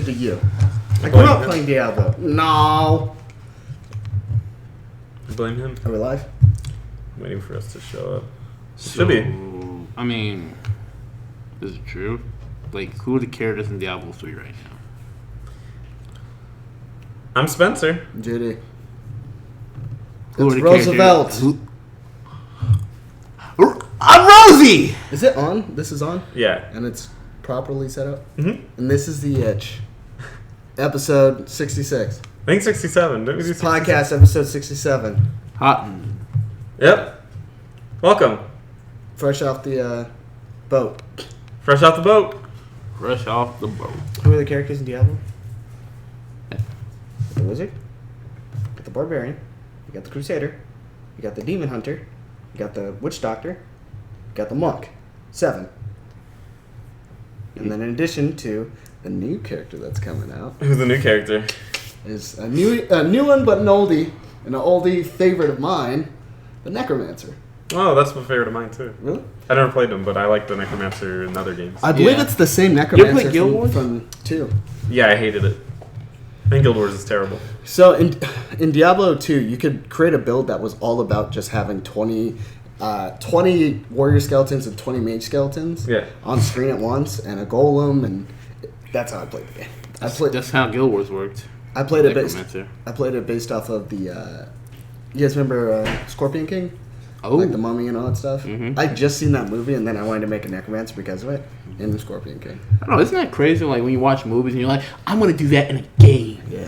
To you. I grew up playing Diablo. No. You blame him? Are we live? I'm waiting for us to show up. Should be. I mean, is it true? Like, who are the characters in Diablo 3 right now? I'm Spencer. Judy. Who It's Roosevelt. I'm Rosie! Is it on? This is on? Yeah. And it's properly set up? Mm-hmm. And this is The Itch. Episode 66. I think 67. Didn't we do 67? Podcast episode 67. Hot. Yep. Welcome. Fresh off the boat. Fresh out the boat. Fresh off the boat. Who are the characters in Diablo? The Wizard. You got the Barbarian. You got the Crusader. You got the Demon Hunter. You got the Witch Doctor. You got the Monk. 7. And then in addition to the new character that's coming out Who's the new character? is a new one, but an oldie favorite of mine, the Necromancer. Oh, that's my favorite of mine, too. Really? I never played him, but I like the Necromancer in other games. I believe Yeah. it's the same You Necromancer play Guild Wars? from 2. Yeah, I hated it. I think Guild Wars is terrible. So in Diablo 2, you could create a build that was all about just having 20 warrior skeletons and 20 mage skeletons on screen at once, and a golem, and that's how I played the game. That's how Guild Wars worked. I played it Necromancer. based off of the. You guys remember Scorpion King? Oh. Like the Mummy and all that stuff. Mhm. I just seen that movie, and then I wanted to make a Necromancer because of it in the Scorpion King. I don't know, isn't that crazy? Like, when you watch movies and you're like, I'm going to do that in a game. Yeah.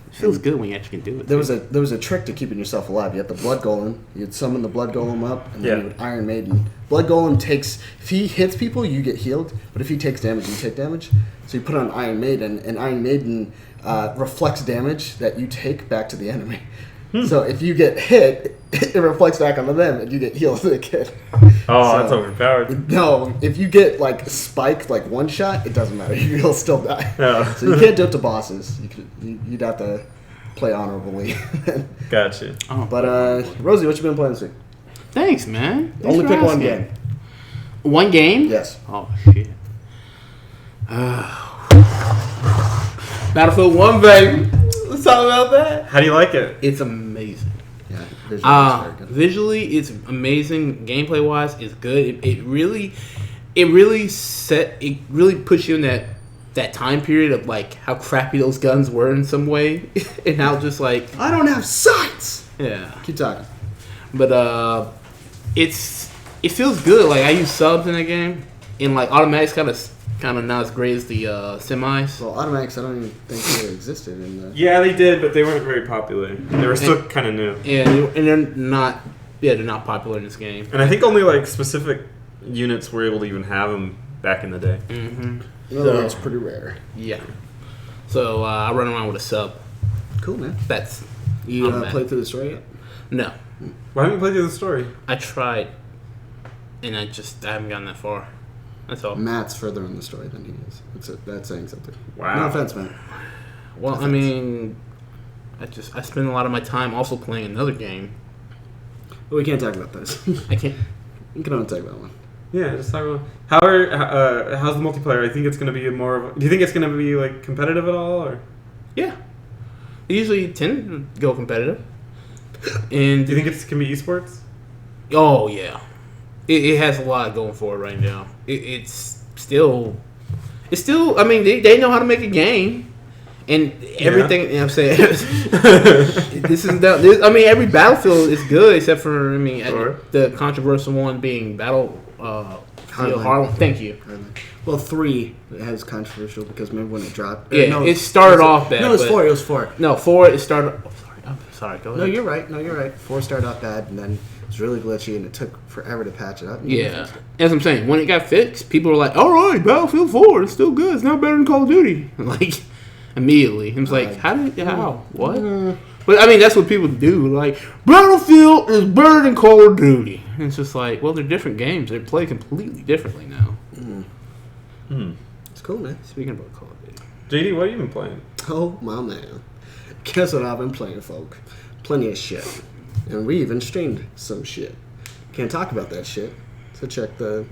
It feels good when you actually can do it. There was a trick to keeping yourself alive. You had the Blood Golem. You'd summon the Blood Golem up, and then you would Iron Maiden. Blood Golem takes... If he hits people, you get healed. But if he takes damage, you take damage. So you put on Iron Maiden, and Iron Maiden reflects damage that you take back to the enemy. So if you get hit, it reflects back onto them, and you get healed again. Oh, that's overpowered. No, if you get, like, spiked, like, one shot, it doesn't matter. You'll still die. Oh. So you can't do it to bosses. You'd have to play honorably. Gotcha. Oh. But, Rosie, what you been playing this week? Thanks, man. Thanks Only for pick one asking. game. One game? Yes. Oh, shit. Battlefield 1, baby. Let's talk about that. How do you like it? It's amazing. Yeah, visually it's very good. Visually, it's amazing. Gameplay wise, it's good. It really puts you in that time period of like how crappy those guns were in some way, and how just like I don't have sights! yeah. Keep talking. But it feels good. Like I use subs in that game, and like automatics kind of not as great as the semis. Well, automatics, I don't even think they existed in the... Yeah, they did, but they weren't very popular. They were still kind of new. And they're not. Yeah, they're not popular in this game. And I think only like specific units were able to even have them back in the day. Mm-hmm. In other words, pretty rare. Yeah. So I run around with a sub. Cool, man. That's You I'm bad. played through the story yet? No. Why haven't you played through the story? I tried, and I haven't gotten that far. That's all. Matt's further in the story than he is. That's saying something. Wow. No offense, Matt. Well, I mean, I spend a lot of my time also playing another game. But we can't talk about this. I can't. We can only talk about one. Yeah, just talk about how's the multiplayer? I think it's going to be more of. Do you think it's going to be like competitive at all, or Yeah. They usually tend to go competitive. And do you think it's can be esports? oh yeah, it has a lot going for it right now. It's still. I mean, they know how to make a game, and everything. You know what I'm saying I mean, every Battlefield is good except for Sure. the controversial one being Harlem. Thank you. Well, 3 has controversial because remember when it dropped? Yeah, No, it started off bad. No, it was but- 4. It was 4. No, 4. It started. Oh, sorry. I'm sorry. Go ahead. No, you're right. 4 started off bad, and then it was really glitchy, and it took forever to patch it up. Yeah, as I'm saying, when it got fixed, people were like, "All right, Battlefield 4, it's still good. It's not better than Call of Duty." Like immediately, I was like, "How? What?" But I mean, that's what people do. Like, Battlefield is better than Call of Duty. And it's just like, well, they're different games. They play completely differently now. It's cool, man. Speaking about Call of Duty, JD, what have you been playing? Oh, my man. Guess what I've been playing, folk? Plenty of shit. And we even streamed some shit. Can't talk about that shit, so check the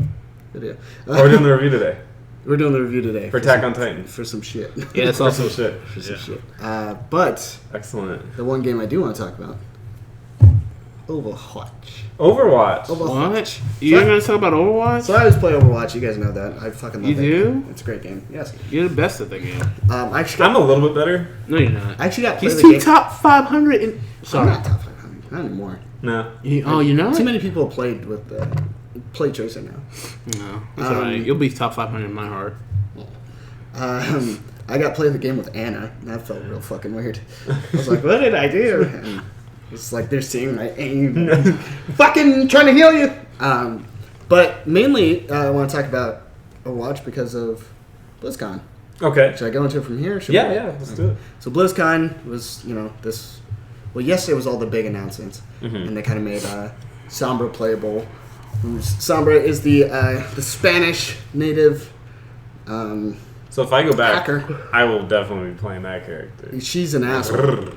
video. We're doing the review today. We're doing the review today For Attack on Titan. for some shit. Yeah, that's For some awesome. shit. For some Yeah. shit. But Excellent. the one game I do want to talk about, Overwatch. Overwatch. What? You ain't gonna talk about Overwatch? So I always play Overwatch. You guys know that. I fucking love You that do? game. It's a great game. Yes. You're the best at the game. I actually I'm got, a little bit better. No, you're not. I actually got He's play the too game. top 500. And, I'm sorry. not top 500. Not anymore. No. You're not? Too many people played with play Tracer now. No, it's alright. You'll be top 500 in my heart. I got played the game with Anna, and that felt real fucking weird. I was like, what did I do? And it's like they're seeing my aim. Fucking trying to heal you. But mainly, I want to talk about Overwatch because of BlizzCon. Okay. Should I go into it from here? Should Yeah, we- yeah. Let's do it. So BlizzCon was, this. Well, yesterday was all the big announcements, Mm-hmm. and they kind of made Sombra playable. Sombra is the Spanish native. So if I go back, Hacker. I will definitely be playing that character. She's an asshole.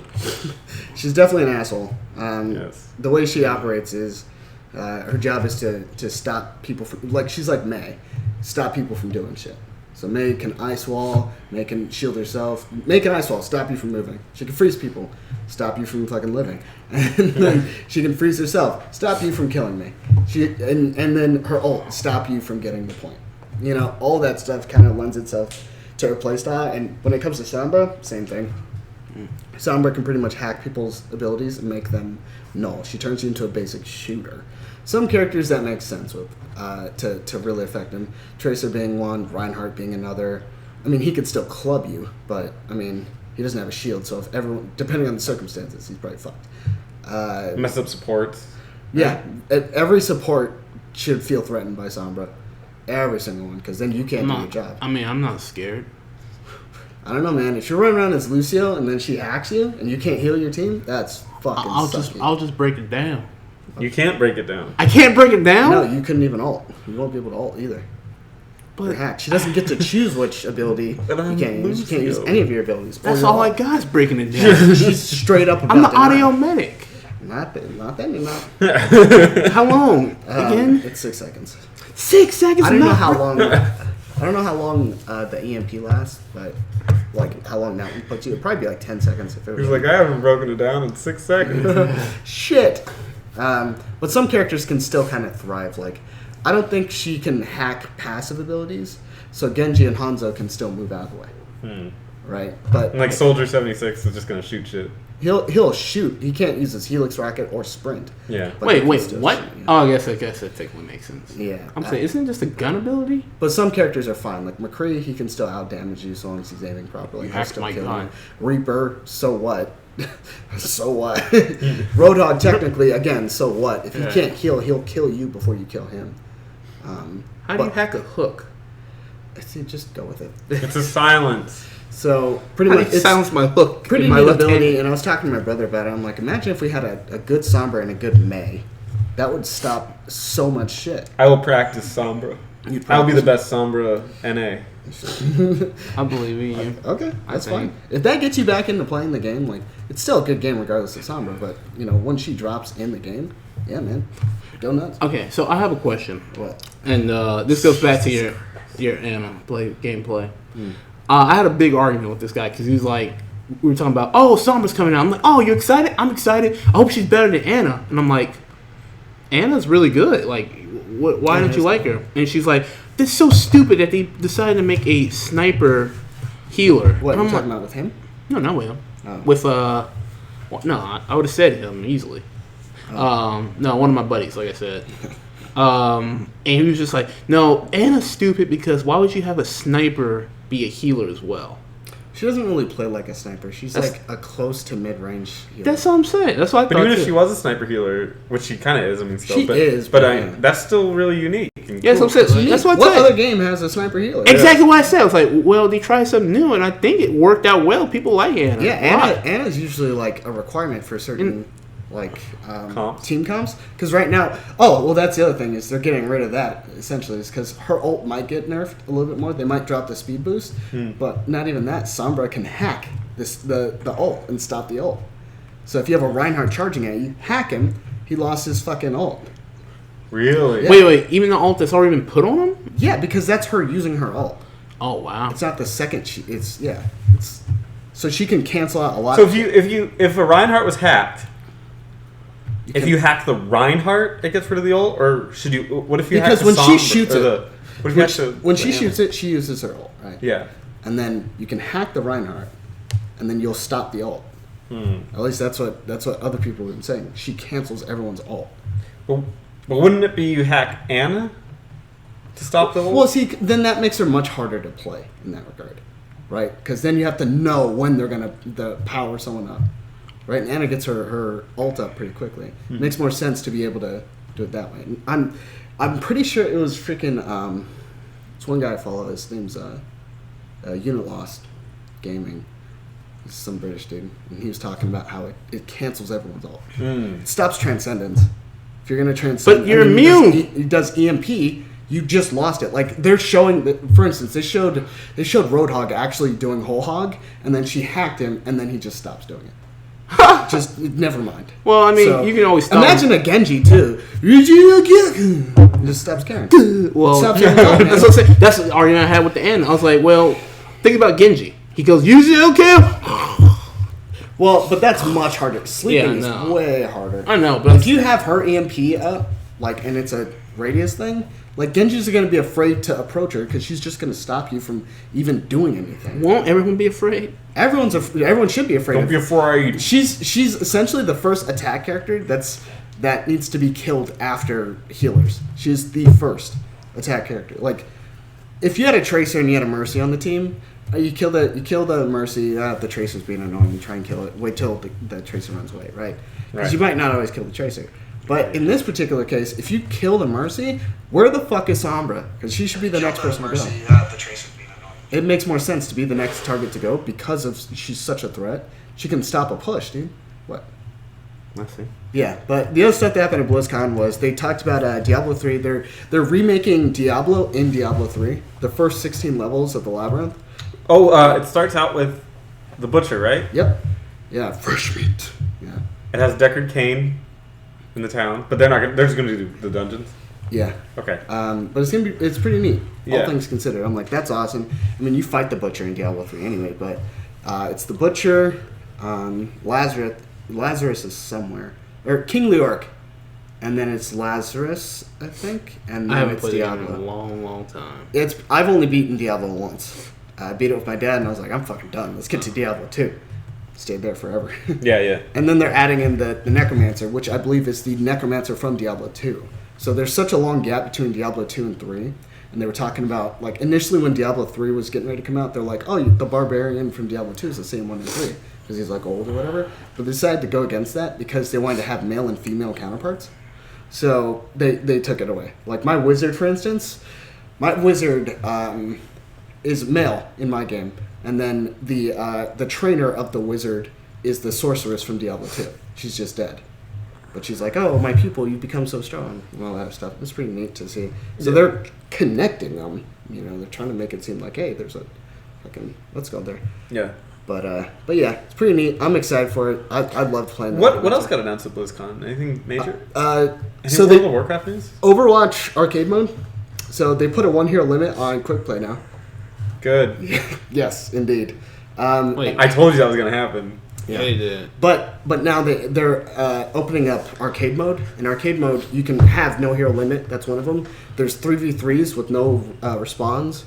She's definitely an asshole. Yes. The way she operates is her job is to stop people from, like, she's like May, stop people from doing shit. So May can ice wall, May can shield herself. May can ice wall, stop you from moving. She can freeze people, stop you from fucking living. And then she can freeze herself, stop you from killing me. And then her ult, stop you from getting the point. All that stuff kind of lends itself to her playstyle. And when it comes to Sombra, same thing. Sombra can pretty much hack people's abilities and make them null. She turns you into a basic shooter. Some characters that makes sense with to really affect him. Tracer being one, Reinhardt being another. I mean, he could still club you, but I mean, he doesn't have a shield. So if everyone, depending on the circumstances, he's probably fucked. Mess up support. Yeah, every support should feel threatened by Sombra. Every single one, because then you can't do your job. I mean, I'm not scared. I don't know, man. If you're running around as Lucio and then she hacks you and you can't heal your team, that's fucking sucky. I'll just break it down. You can't break it down. I can't break it down? No, you couldn't even ult. You won't be able to ult either. You're But hacked. She doesn't get to choose which ability But I'm you can't use. You can't use Lucio. any of your abilities. or that's your all I ult. got is breaking it down. She's straight up about I'm the to audio die. medic. Not then, you're not. How long? Again? It's 6 seconds. 6 seconds. I don't know not how break- long. I don't know how long the EMP lasts, but like how long that one puts you. It'd probably be like 10 seconds if it was. He's like, I haven't broken it down in 6 seconds. Shit. But some characters can still kind of thrive. Like, I don't think she can hack passive abilities, so Genji and Hanzo can still move out of the way. Right? But And like Soldier 76 is just gonna shoot shit. he'll shoot. He can't use his Helix rocket or sprint. Yeah. But he can Wait, still what? shoot, yeah. Oh, I guess that technically makes sense. Yeah. I'm saying, isn't it just a gun ability? But some characters are fine. Like McCree, he can still out damage you so long as he's aiming properly. You He'll hacked still my kill gun. you. Reaper, so what? So what? Roadhog, technically, again, so what? If he Yeah. can't heal, he'll kill you before you kill him. How do you hack a hook? See, just go with it. It's a silence. So pretty How do much, you it's silence my hook? pretty in my neat left ability. hand? And I was talking to my brother about it. I'm like, imagine if we had a good Sombra and a good May. That would stop so much shit. I will practice Sombra. You'd I'll be the practice- best Sombra NA. I believe in you. Okay, that's think. fine. If that gets you back into playing the game, like, it's still a good game regardless of Sombra. But once she drops in the game, yeah, man, go nuts. Okay, so I have a question, What? and this goes back to your gameplay. I had a big argument with this guy because he was like, we were talking about, oh, Sombra's coming out. I'm like, oh, you're excited? I'm excited. I hope she's better than Anna. And I'm like, Anna's really good. Like, why don't you like her? And she's like, that's so stupid that they decided to make a sniper healer. What And are I'm you talking like, about with him? no, not with him. Oh. With well, no, I would have said him easily. No, one of my buddies, like I said. And he was just like, no, Anna's stupid because why would you have a sniper be a healer as well? She doesn't really play like a sniper. She's That's- like a close to mid-range healer. That's all I'm saying. That's what I But thought. even if too. she was a sniper healer, which she kind of is, I mean, still. She but, is, but but yeah. that's still really unique. And Yes, cool. I'm saying. That's what I What said. other game has a sniper healer? Exactly what I said. I was like, well, they tried something new, and I think it worked out well. People like Anna. Yeah, Why? Anna's usually like a requirement for certain Comps? team comps. Because right now, that's the other thing is they're getting rid of that essentially. Is because her ult might get nerfed a little bit more. They might drop the speed boost, but not even that. Sombra can hack the ult and stop the ult. So if you have a Reinhardt charging at you, hack him. He lost his fucking ult. Really? Yeah. Wait. Even the ult that's already been put on him? Yeah, because that's her using her ult. Oh wow. It's not the second. It's so she can cancel out a lot. So of if a Reinhardt was hacked, if you hack the Reinhardt, it gets rid of the ult, or should you? What if you hack because the when she Sombra, shoots or it, what if you hack the, when the she Ana? shoots it, she uses her ult, right? Yeah. And then you can hack the Reinhardt, and then you'll stop the ult. At least that's what other people have been saying. She cancels everyone's ult. But wouldn't it be you hack Ana to stop the ult? Well, see, then that makes her much harder to play in that regard, right? Because then you have to know when they're gonna power someone up, right? And Ana gets her ult up pretty quickly. It makes more sense to be able to do it that way. And I'm pretty sure it was freaking it's one guy I follow. His name's Unit Lost Gaming. He's some British dude, and he was talking about how it cancels everyone's ult. It stops transcendence. If you're gonna transcend, But you're immune. It does EMP. You just lost it. Like they're showing that, for instance, they showed Roadhog actually doing whole hog, and then she hacked him, and then he just stops doing it. Just never mind. Well, I mean, you can always stop imagine a Genji too. It just stops caring. Well, Stops that's caring. what I'm saying. That's the argument I had with the end. I was like, well, think about Genji. He goes, use your kill. Well, but that's much harder. Sleeping Yeah, I know. is way harder. I know, but if you have her EMP up, like, and it's a radius thing, like Genji's going to be afraid to approach her because she's just going to stop you from even doing anything. won't everyone be afraid? Everyone should be afraid. Don't of be afraid. She's essentially the first attack character that needs to be killed after healers. She's the first attack character. Like, if you had a Tracer and you had a Mercy on the team, you kill the Mercy. The Tracer's being annoying. You try and kill it. Wait till the Tracer runs away, right? Because Right. you might not always kill the Tracer. But in this particular case, if you kill the Mercy, where the fuck is Sombra? Because she should be the next person to go. It makes more sense to be the next target to go because of she's such a threat. She can stop a push, dude. What? I see. Yeah, but the other stuff that happened at BlizzCon was they talked about Diablo 3. They're remaking Diablo in Diablo 3. The first 16 levels of the Labyrinth. Oh, it starts out with the Butcher, right? Yep. Yeah, fresh meat. Yeah. It has Deckard Cain in the town, but they're just gonna do the dungeons. Yeah. Okay. But it's pretty neat. All Yeah. things considered. I'm like, that's awesome. I mean, you fight the Butcher in Diablo 3 anyway, but it's the Butcher, Lazarus is somewhere. Or King Leoric. And then it's Lazarus, I think. And then I haven't it's played it in Diablo. a long, long time. I've only beaten Diablo once. I beat it with my dad, and I was like, I'm fucking done. Let's get to Diablo 2. Stayed there forever. Yeah. And then they're adding in the Necromancer, which I believe is the Necromancer from Diablo 2. So there's such a long gap between Diablo 2 and 3. And they were talking about, like, initially when Diablo 3 was getting ready to come out, they're like, oh, the Barbarian from Diablo 2 is the same one in 3. Because he's, like, old or whatever. But they decided to go against that because they wanted to have male and female counterparts. So they took it away. Like, my wizard, for instance, is male in my game, and then the trainer of the wizard is the sorceress from Diablo 2. She's just dead, but she's like, "Oh, my pupil, you've become so strong," and all that stuff. It's pretty neat to see. So they're connecting them. You know, they're trying to make it seem like, hey, there's a fucking let's go there. Yeah. But yeah, it's pretty neat. I'm excited for it. I loved playing that. What else got announced at BlizzCon? Anything major? Any So World of Warcraft news? Overwatch arcade mode. So they put a 1 hero limit on quick play now. Good. Yes, indeed. Wait, I told you that was gonna happen. yeah, they did. But now they're opening up arcade mode. In arcade mode, you can have no hero limit. That's one of them. There's 3v3s with no respawns.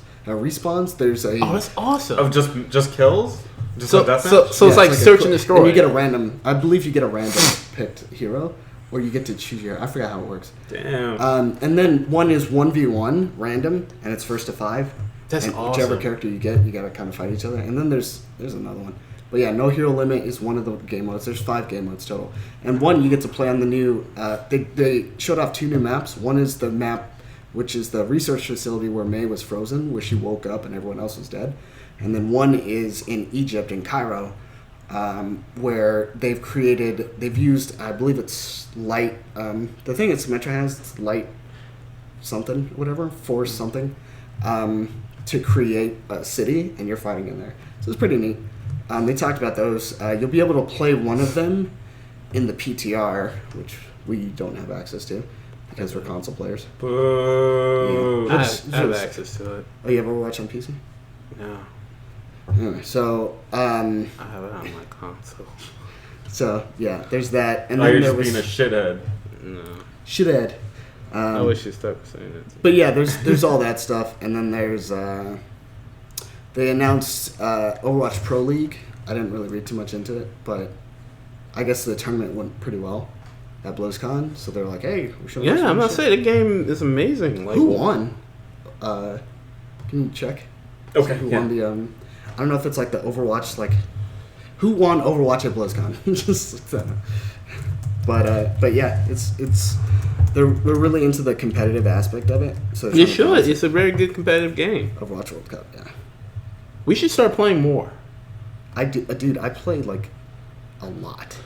There's a Oh, that's awesome. Of just kills. Just so, like that. so it's like a search quick- and destroy. And you get a random. I believe you get a random picked hero, or you get to choose your. I forgot how it works. Damn. And then one is 1v1 random, and it's first to 5. That's and awesome. Whichever character you get, you gotta kind of fight each other. And then there's another one. But yeah, no hero limit is one of the game modes. There's 5 game modes total, and one you get to play on the new. They showed off 2 new maps. One is the map, which is the research facility where May was frozen, where she woke up and everyone else was dead. And then one is in Egypt, in Cairo, where they've used, I believe it's light. The thing that Symmetra has, it's light something, whatever, force something. To create a city, and you're fighting in there. So it's pretty neat. They talked about those. You'll be able to play one of them in the PTR, which we don't have access to because we're console players. Boo. I Which- have access to it. Oh, you have Overwatch on PC? No, Anyway, so I have it on my console. so yeah, there's that, and Oh, then you're there just was being a shithead. No, shithead. I wish you stopped saying it. But yeah, there's all that stuff, and then there's they announced Overwatch Pro League. I didn't really read too much into it, but I guess the tournament went pretty well at BlizzCon. So they're like, hey, we're showing. Yeah, I'm not saying the game is amazing. Like, Who won? Can you check? Okay. Who Yeah. won the I don't know if it's like the Overwatch who won Overwatch at BlizzCon. Just but yeah, it's they're really into the competitive aspect of it. So You should. It's a very good competitive game. Overwatch World Cup, yeah. We should start playing more. Dude, I played like a lot.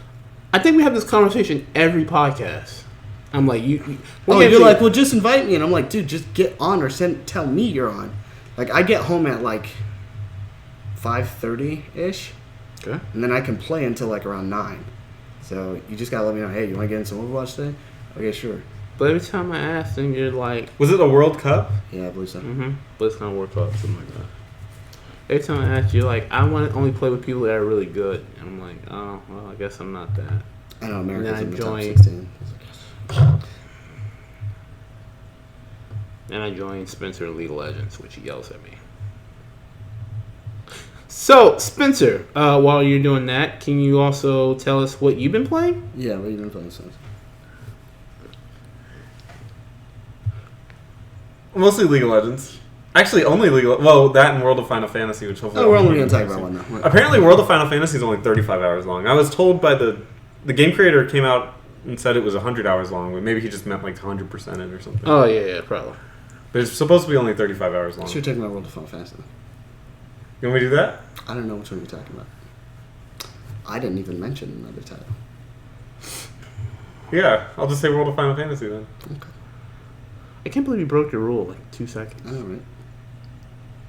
I think we have this conversation every podcast. I'm like, you You're like, well, just invite me, and I'm like, dude, just get on or tell me you're on. Like, I get home at like 5:30 ish, okay. and then I can play until like around 9. So you just gotta let me know. Hey, you want to get in some Overwatch today? Okay, sure. But every time I ask, then you're like, Was it a World Cup? Yeah, I believe so. BlizzCon World Cup, something like that. Every time I ask, you're like, I want to only play with people that are really good. And I'm like, oh, well, I guess I'm not that. I know America's in the top joined- 16. And I joined Spencer in League of Legends, which he yells at me. So, Spencer, while you're doing that, can you also tell us what you've been playing? Yeah, what have you been playing since? Mostly League of Legends. Actually, only League of Well, that and World of Final Fantasy, which hopefully... Oh, we're I'll only be gonna talk using about soon. one though. Apparently, World of Final Fantasy is only 35 hours long. I was told by the game creator came out and said it was 100 hours long, but maybe he just meant like 100% it or something. Oh, yeah, probably. But it's supposed to be only 35 hours long. Should take my World of Final Fantasy. You want me to do that? I don't know which one you're talking about. I didn't even mention another title. Yeah, I'll just say World of Final Fantasy then. Okay. I can't believe you broke your rule like 2 seconds. I know, right?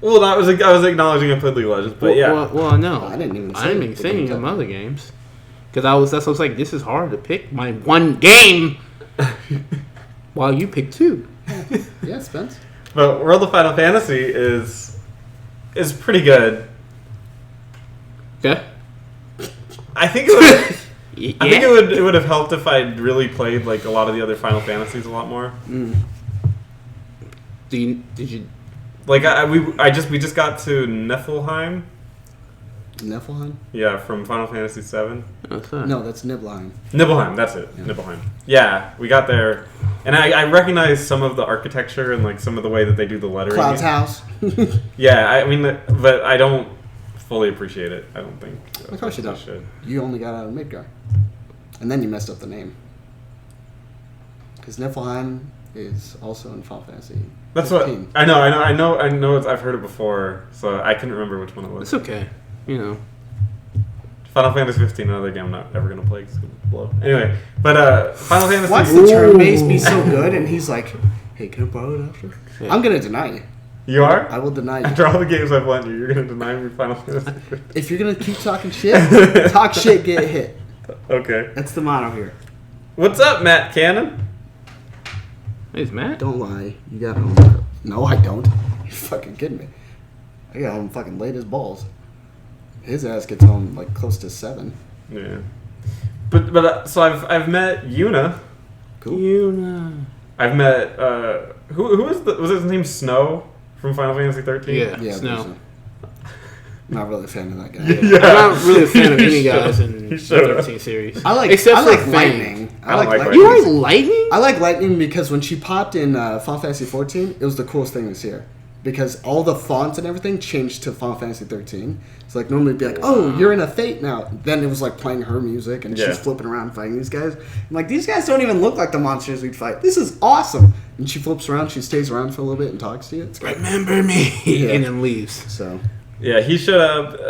Well, I was acknowledging I played League of Legends, but yeah. Well, no. I didn't even say I didn't even it, say but any don't of tell other me. games. Because that's what I was like, this is hard to pick my one game. While you picked 2. Yeah, Spence. But World of Final Fantasy is pretty good. Okay. I think it would. Yeah. I think it would have helped if I'd really played like a lot of the other Final Fantasies a lot more. Did you? Like we just got to Niflheim. Niflheim? Yeah, from Final Fantasy VII. No, that's Nibelheim. Nibelheim, that's it. Yeah. Nibelheim. Yeah, we got there, and I recognize some of the architecture and like some of the way that they do the lettering. Cloud's house. Yeah, I mean, but I don't fully appreciate it. I don't think. Of course you don't. Should. You only got out of Midgar. And then you messed up the name. Because Niflheim is also in Final Fantasy. That's 15. what I know. I've heard it before, so I couldn't remember which one it was. It's okay. You know. Final Fantasy 15, another game I'm not ever gonna play because it's gonna blow. Anyway, but Final Fantasy. Watch the turn base be so good, and he's like, hey, can I borrow it after? Yeah. I'm going to deny you. You are? I will deny you. After all the games I've lent you, you're gonna deny me Final Fantasy 15. If you're going to keep talking shit, talk shit, get hit. Okay. That's the motto here. What's up, Matt Cannon? Hey, it's Matt. Don't lie. You got home. No, I don't. You're fucking kidding me. I got home fucking late as balls. His ass gets home like close to 7. Yeah. But so I've met Yuna. Cool. You know. I've met who was his name Snow from Final Fantasy 13? Yeah. Yeah, Snow. so. Not really a fan of that guy. I'm not really a fan of any guys in the You should. 13 series. I like Except for Fang. Lightning. I don't like Lightning. You like Lightning? I like Lightning because when she popped in Final Fantasy 14, it was the coolest thing this year. Because all the fonts and everything changed to Final Fantasy 13. It's like normally it'd be like, oh, you're in a Fate now. Then it was like playing her music and Yeah. she's flipping around fighting these guys. I'm like, these guys don't even look like the monsters we'd fight. This is awesome. And she flips around, she stays around for a little bit and talks to you. It's great. Remember me. Yeah. And then leaves. So, Yeah, he should have.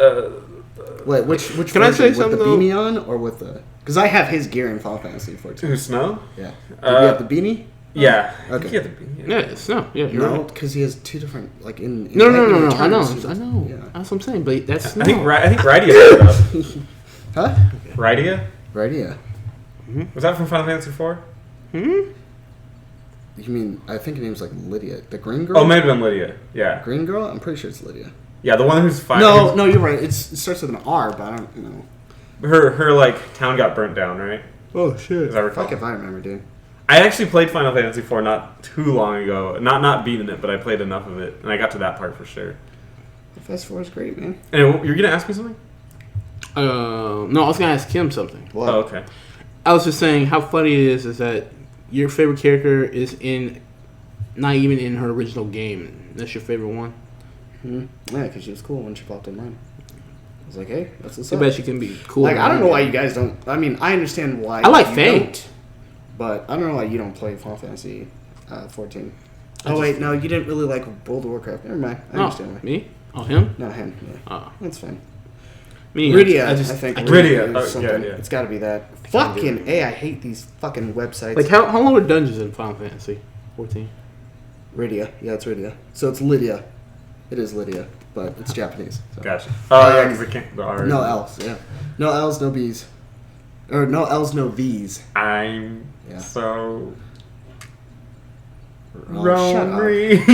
wait, which Can I version? say with something, the though? beanie on or with the? Because I have his gear in Final Fantasy 14. Who Snow? Yeah. Did you have the beanie? Yeah. Okay. He had the- Yeah, it's no. Yeah, you're No, right. because he has two different like in. No. Lightning I know. Returns, I know. Yeah. That's what I'm saying. But that's I think no. Rydia showed up. Huh? Rydia? Right? Yeah. Was that from Final Fantasy 4? You mean? I think her name's like Lydia, the green girl. Oh, maybe been Lydia. Yeah. Green girl. I'm pretty sure it's Lydia. Yeah, the one who's fighting. No, you're right. It starts with an R, but I don't know. Her like town got burnt down, right? Oh shit! As I recall. Fuck if I remember, dude. I actually played Final Fantasy IV not too long ago. Not beating it, but I played enough of it, and I got to that part for sure. FS4 is great, man. And you're gonna ask me something? No, I was gonna ask him something. What? Oh, okay. I was just saying how funny it is that your favorite character is not even in her original game. That's your favorite one. Yeah, because she was cool when she popped in mine. I was like, hey, that's what's I up. bet she can be cool. Like, I don't know why you guys don't. I mean, I understand why. I like you Fate. don't, but I don't know why you don't play Final Fantasy 14. Oh, wait, no, you didn't really like World of Warcraft. Never mind. I understand why. Me? Oh, him? Not him. Yeah. Oh, That's fine. me. Rydia, I just think. Rydia. is Oh, something. yeah. It's got to be that. Fucking A, I hate these fucking websites. like how long are dungeons in Final Fantasy 14? Rydia. Yeah, it's Rydia. So it's Lydia. It is Lydia, but it's Japanese. So. Gotcha. Oh yeah, because the R. No L's, yeah. No L's, no B's. Or no L's, no V's. I'm Yeah. so Oh, shut up. Ronry.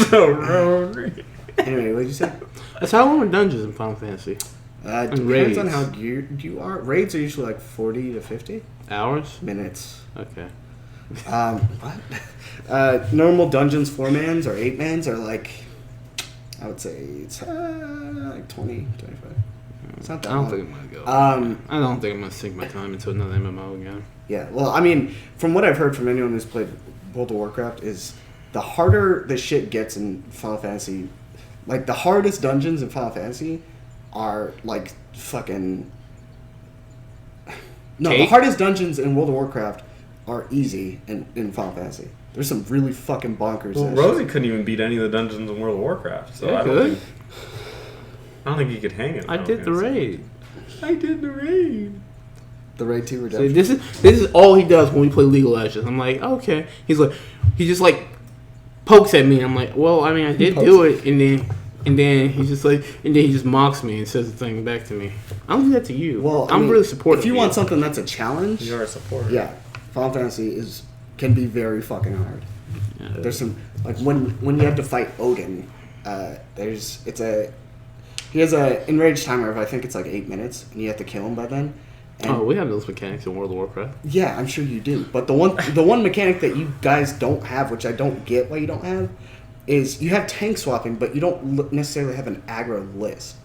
So Ronry. Anyway, what did you say? That's how long are dungeons in Final Fantasy? Depends raids. on how geared you are. Raids are usually like 40 to 50 Hours? minutes. Okay. What? Normal dungeons, 4-mans or 8-mans are like, I would say it's like 20, 25. It's not that I don't long. think I'm gonna go. Um, I don't think I'm gonna sink my time into another MMO again. Yeah, well, I mean, from what I've heard from anyone who's played World of Warcraft, is the harder the shit gets in Final Fantasy, like the hardest dungeons in Final Fantasy are like fucking. No, the Cake? hardest dungeons in World of Warcraft are easy in Final Fantasy. There's some really fucking bonkers. Well, ass Rosie shit. couldn't even beat any of the dungeons in World of Warcraft, so Yeah, I don't good. think. I don't think he could hang it. I did the raid. I did the raid. The Raid 2 So Redemption. this is all he does when we play League of Legends. I'm like, okay. He just like pokes at me. And I'm like, well, I mean, I did do it, and then he's just like, and then he just mocks me and says the thing back to me. I don't do that to you. Well, I I'm mean, really supportive. If you of want something that's a challenge, You're a supporter. yeah, Final Fantasy can be very fucking hard. Yeah. There's some like when you have to fight Odin, he has a enraged timer of I think it's like 8 minutes, and you have to kill him by then. And Oh, we have those mechanics in World of Warcraft. yeah, I'm sure you do. But the one mechanic that you guys don't have, which I don't get why you don't have, is you have tank swapping, but you don't necessarily have an aggro list.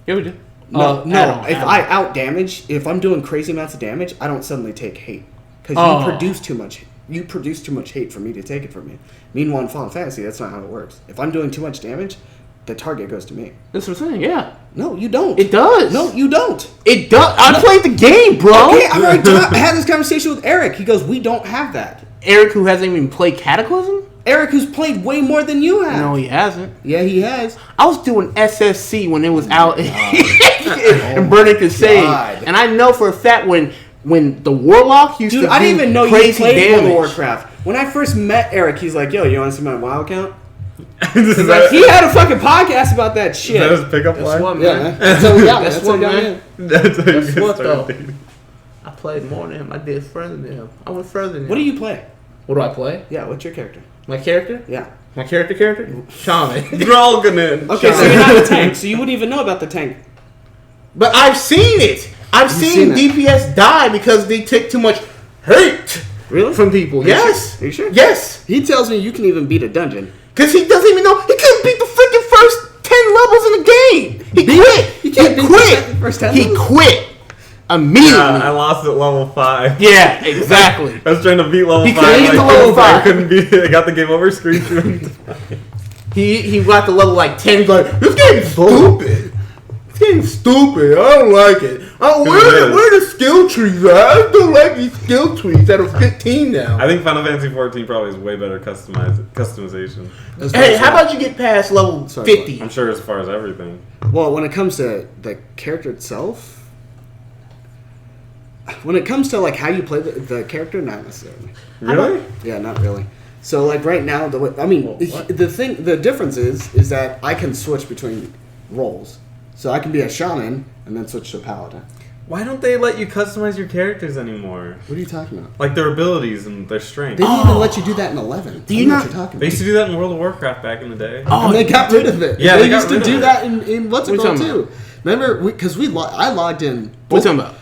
Yeah, we do. No, add-on, if add-on. I out damage, if I'm doing crazy amounts of damage, I don't suddenly take hate because Oh. you produce too much. You produce too much hate for me to take it from you. Meanwhile, in Final Fantasy, that's not how it works. If I'm doing too much damage, the target goes to me. That's what I'm saying. Yeah, No, you don't. it does. No, you don't. it does. I played the game, bro. Okay, I had this conversation with Eric. He goes, "We don't have that." Eric, who hasn't even played Cataclysm. Eric, who's played way more than you have. No, he hasn't. Yeah, he has. I was doing SSC when it was out in Burning Crusade, God. and I know for a fact when the Warlock used Dude, to I didn't do even know you crazy played World damage. of Warcraft. When I first met Eric, he's like, "Yo, you want to see my WoW account?" Is Like, that, he had a fucking podcast about that shit. is that his pickup Guess line? what, Yeah, man? man. That's how we got. Guess That's what, how we got man? in. That's how you Guess get what, started though? dating. I played more than him. I did further than him. I went further than him. What do you play? What do I play? Yeah, what's your character? My character? Yeah. My character? Shaman. Drolganin. Okay, so you're not a tank, so you wouldn't even know about the tank. But I've seen it. I've seen seen DPS die because they take too much hate Really? from people. Yes. Are you sure? Yes. He tells me you can even beat a dungeon. Because he doesn't even know. He couldn't beat the freaking first 10 levels in the game. He quit. You can't beat the first 10 He levels? quit immediately. I lost at level 5. Yeah, exactly. I was trying to beat level He 5. couldn't get and to I level couldn't- I 5. couldn't beat it. I got the game over screen. He got to level like 10. He's like, this game's stupid. This game's stupid. I don't like it. Where are the skill trees at? I don't like these skill trees that are 15 now. I think Final Fantasy 14 probably is way better customization. Hey, how about you get past level Sorry, 50? I'm sure as far as everything. Well, when it comes to the character itself, when it comes to like how you play the character, not necessarily. Really? Yeah, not really. So like right now, the difference is that I can switch between roles. So I can be a shaman and then switch to a paladin. Why don't they let you customize your characters anymore? What are you talking about? Like their abilities and their They strengths. didn't even let you do that in 11. Do you I know not- what you're talking They about. used to do that in World of Warcraft back in the day. And they got rid of it. Yeah, they they got used to rid of do it. that in what's it What are you called talking too. Remember, because I logged in. What are you talking about?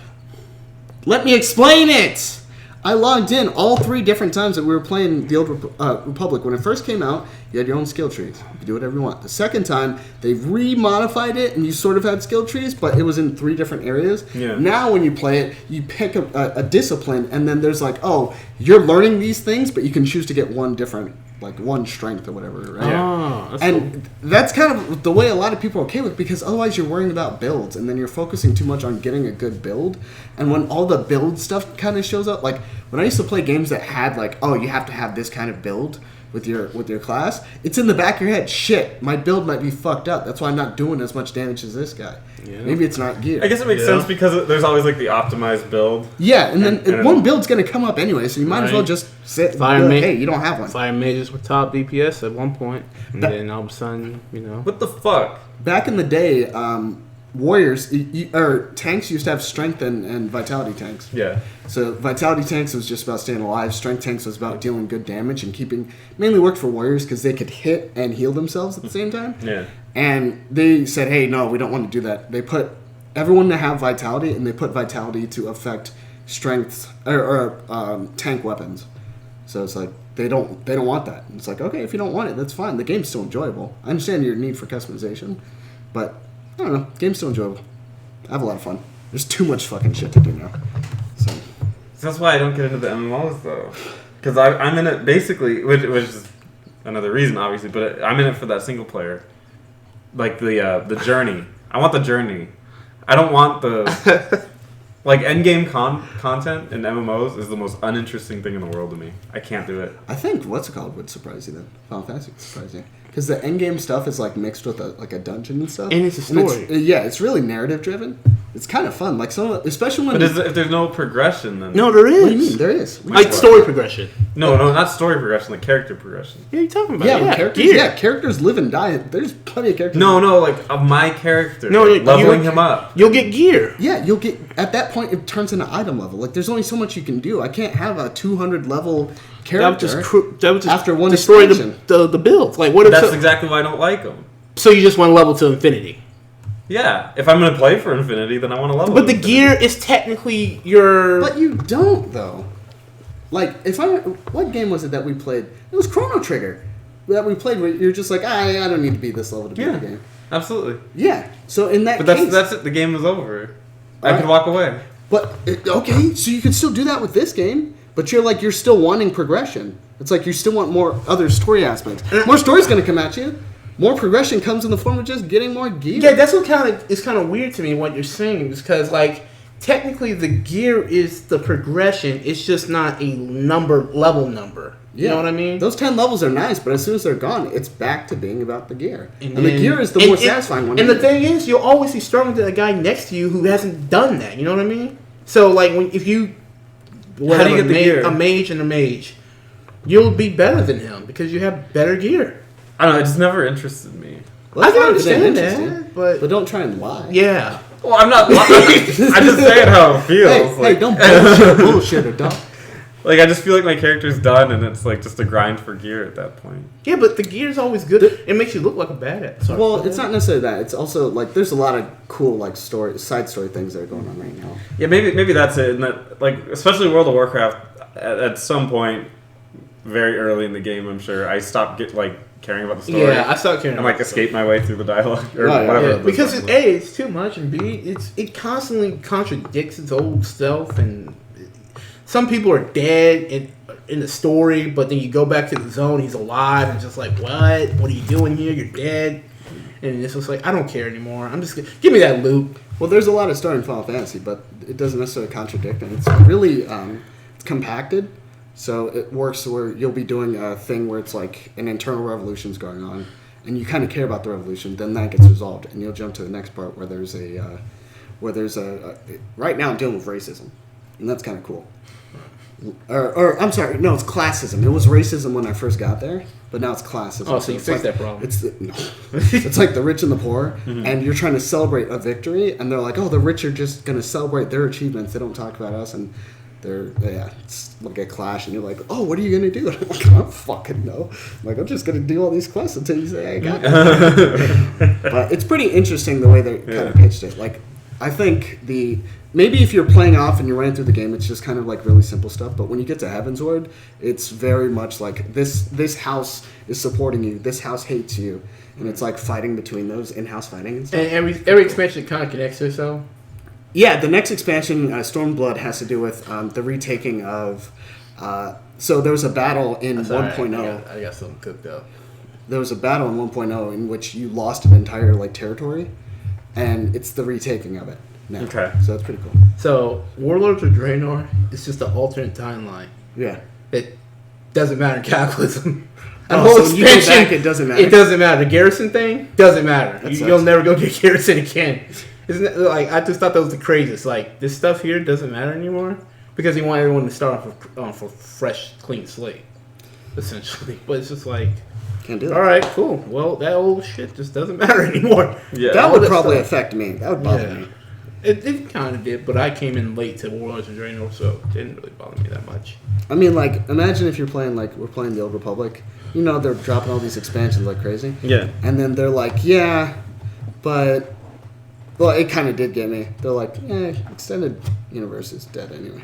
Let me explain it. I logged in all 3 different times that we were playing the Old Republic. When it first came out, you had your own skill trees. You could do whatever you want. The second time, they re-modified it, and you sort of had skill trees, but it was in 3 different areas. Yeah. Now, when you play it, you pick a discipline, and then there's like, oh, you're learning these things, but you can choose to get one different, like one strength or whatever, right? Oh, that's And cool. that's kind of the way a lot of people are okay with, because otherwise you're worrying about builds and then you're focusing too much on getting a good build. And when all the build stuff kind of shows up, like when I used to play games that had like, oh, you have to have this kind of build with your class, it's in the back of your head, shit, my build might be fucked up. That's why I'm not doing as much damage as this guy. Yeah. Maybe it's not gear. I guess it makes sense because there's always like the optimized build. Yeah, and then And- one build's going to come up anyway, so you might as well Right. just sit and Fire be like, me. hey, you don't have one. Fire mages were top DPS at one point, and That- then all of a sudden, What the fuck? Back in the day, warriors or tanks used to have strength and vitality tanks. Yeah. So vitality tanks was just about staying alive. Strength tanks was about dealing good damage and keeping. Mainly worked for warriors because they could hit and heal themselves at the same time. Yeah. And they said, "Hey, no, we don't want to do that." They put everyone to have vitality, and they put vitality to affect strength or tank weapons. So it's like they don't want that. And it's like, okay, if you don't want it, that's fine. The game's still enjoyable. I understand your need for customization, but I don't know. Game's still enjoyable. I have a lot of fun. There's too much fucking shit to do now. So That's why I don't get into the MMOs though, because I'm in it basically, which is another reason obviously, but I'm in it for that single player, like the journey. I want the journey. I don't want the like end game content in MMOs is the most uninteresting thing in the world to me. I can't do it. I think what's it called would surprise you then. Final Fantasy would surprise you. Because the end game stuff is like mixed with a dungeon and stuff. And it's a story. It's really narrative driven. It's kind of fun. Like especially when. But if there's no progression, then No, there is. What do you mean? There is. Like story progression. no, not story progression, like character progression. What are you talking about? Yeah, characters. gear. Yeah, characters live and die. There's plenty of characters. No, like of my character. No, like, leveling you- him up. You'll get gear. Yeah, you'll get at that point. It turns into item level. Like there's only so much you can do. I can't have a 200 level That would character. just after one destroy expansion. the build. Like what if That's exactly why I don't like them. so you just want to level to infinity? Yeah, if I'm gonna play for Infinity, then I want to level. But the Infinity. gear is technically your. But you don't though. Like what game was it that we played? It was Chrono Trigger that we played. Where you're just like, I don't need to be this level to beat the game. Absolutely. Yeah. So in that But case, that's it. The game is over. I Alright. could walk away. But okay, so you can still do that with this game, but you're still wanting progression. It's like you still want more other story aspects. More story's going to come at you. More progression comes in the form of just getting more gear. Yeah, that's what it's kind of weird to me what you're saying because like technically the gear is the progression. It's just not a level number. You know what I mean? Those 10 levels are nice, but as soon as they're gone, it's back to being about the gear. And the then- gear is the more satisfying one. And the thing is, you'll always be struggling to the guy next to you who hasn't done that. You know what I mean? So like if you How do you get the gear? a mage and a mage, you'll be better than him because you have better gear. I don't know. It just never interested me. I can fine if it ain't understand interesting, that, but don't try and lie. yeah. Well, I'm not. I'm just saying how it feels. Hey, like, don't bullshit or dog. like I just feel like my character's done, and it's like just a grind for gear at that point. Yeah, but the gear's always good. It makes you look like a badass. Sorry. Well, it's not necessarily that. It's also like there's a lot of cool like side story things that are going on right now. Yeah, maybe that's it. And that like especially World of Warcraft, at some point, very early in the game, I'm sure I stopped caring about the story. yeah, I stopped caring. and like about escape my way through the dialogue or Right, whatever. Yeah, it because was. it's too much, and B, it constantly contradicts its old self, and some people are dead in the story, but then you go back to the zone, he's alive, and it's just like, what are you doing here? You're dead, and it's just like, I don't care anymore. I'm just give me that loot. Well, there's a lot of story in Final Fantasy, but it doesn't necessarily contradict, and it's really it's compacted. So it works where you'll be doing a thing where it's like an internal revolution's going on, and you kind of care about the revolution. Then that gets resolved, and you'll jump to the next part where there's right now I'm dealing with racism, and that's kind of cool. Or I'm sorry, no, it's classism. It was racism when I first got there, but now it's classism. Oh, so you it's fixed like, that problem. It's like the rich and the poor, and you're trying to celebrate a victory, and they're like, oh, the rich are just going to celebrate their achievements. They don't talk about us, and it's like a clash, and you're like, oh, what are you going to do? And I'm like, I don't fucking know. I'm like, I'm just going to do all these quests until you say I got it. But it's pretty interesting the way they kind of pitched it. Like, I think maybe if you're playing off and you're running through the game, it's just kind of like really simple stuff. But when you get to Heavensward, it's very much like this house is supporting you, this house hates you, and it's like fighting between those in-house fighting and stuff. And every expansion kind of connects to itself. Yeah, the next expansion, Stormblood, has to do with the retaking of. So there was a battle in 1.0. I got something cooked up. There was a battle in 1.0 in which you lost an entire like territory, and it's the retaking of it now. Okay. So that's pretty cool. So Warlords of Draenor is just an alternate timeline. Yeah. It doesn't matter in Cataclysm. So when you go back, it doesn't matter? It doesn't matter. The Garrison thing doesn't matter. You'll sucks. never go get Garrison again. Isn't it, like, I just thought that was the craziest. Like, this stuff here doesn't matter anymore because he wanted everyone to start off with fresh, clean slate, essentially. But it's just like, Can't do it. all right, cool. Well, that old shit just doesn't matter anymore. Yeah. That would All probably stuff. affect me. That would bother me. It kind of did, but I came in late to Warlords of Draenor, so it didn't really bother me that much. I mean, like, imagine if you're playing, like, we're playing the Old Republic. You know, they're dropping all these expansions like crazy. Yeah. And then they're like, yeah, but... Well, it kind of did get me. They're like, extended universe is dead anyway.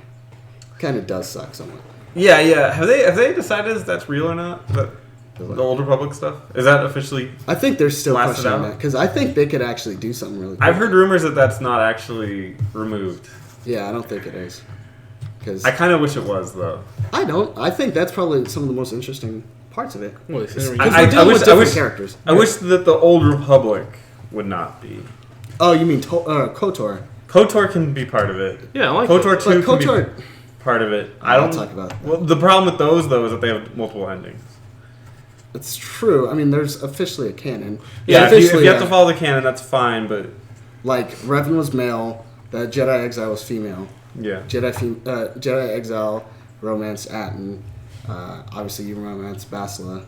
Kind of does suck somewhat. Yeah, yeah. Have they decided if that's real or not? The Old Republic stuff? Is that officially? I think they're still Blasted pushing on out? that because I think they could actually do something really cool. I've heard rumors that that's not actually removed. Yeah, I don't think it is. Because I kind of wish it was though. I don't. I think that's probably some of the most interesting parts of it. Well, it's Because Henry- we're dealing with different characters. I wish that the Old Republic would not be. Oh, you mean KOTOR? KOTOR can be part of it. Yeah, I like KOTOR 2 But can KOTOR, be part of it. I don't talk about that. Well, the problem with those though is that they have multiple endings. it's true. I mean, there's officially a canon. Yeah, There's if you have to follow the canon, that's fine. But Like, Revan was male, the Jedi Exile was female. yeah, Jedi Exile romance Atton. Obviously, you romance Basila.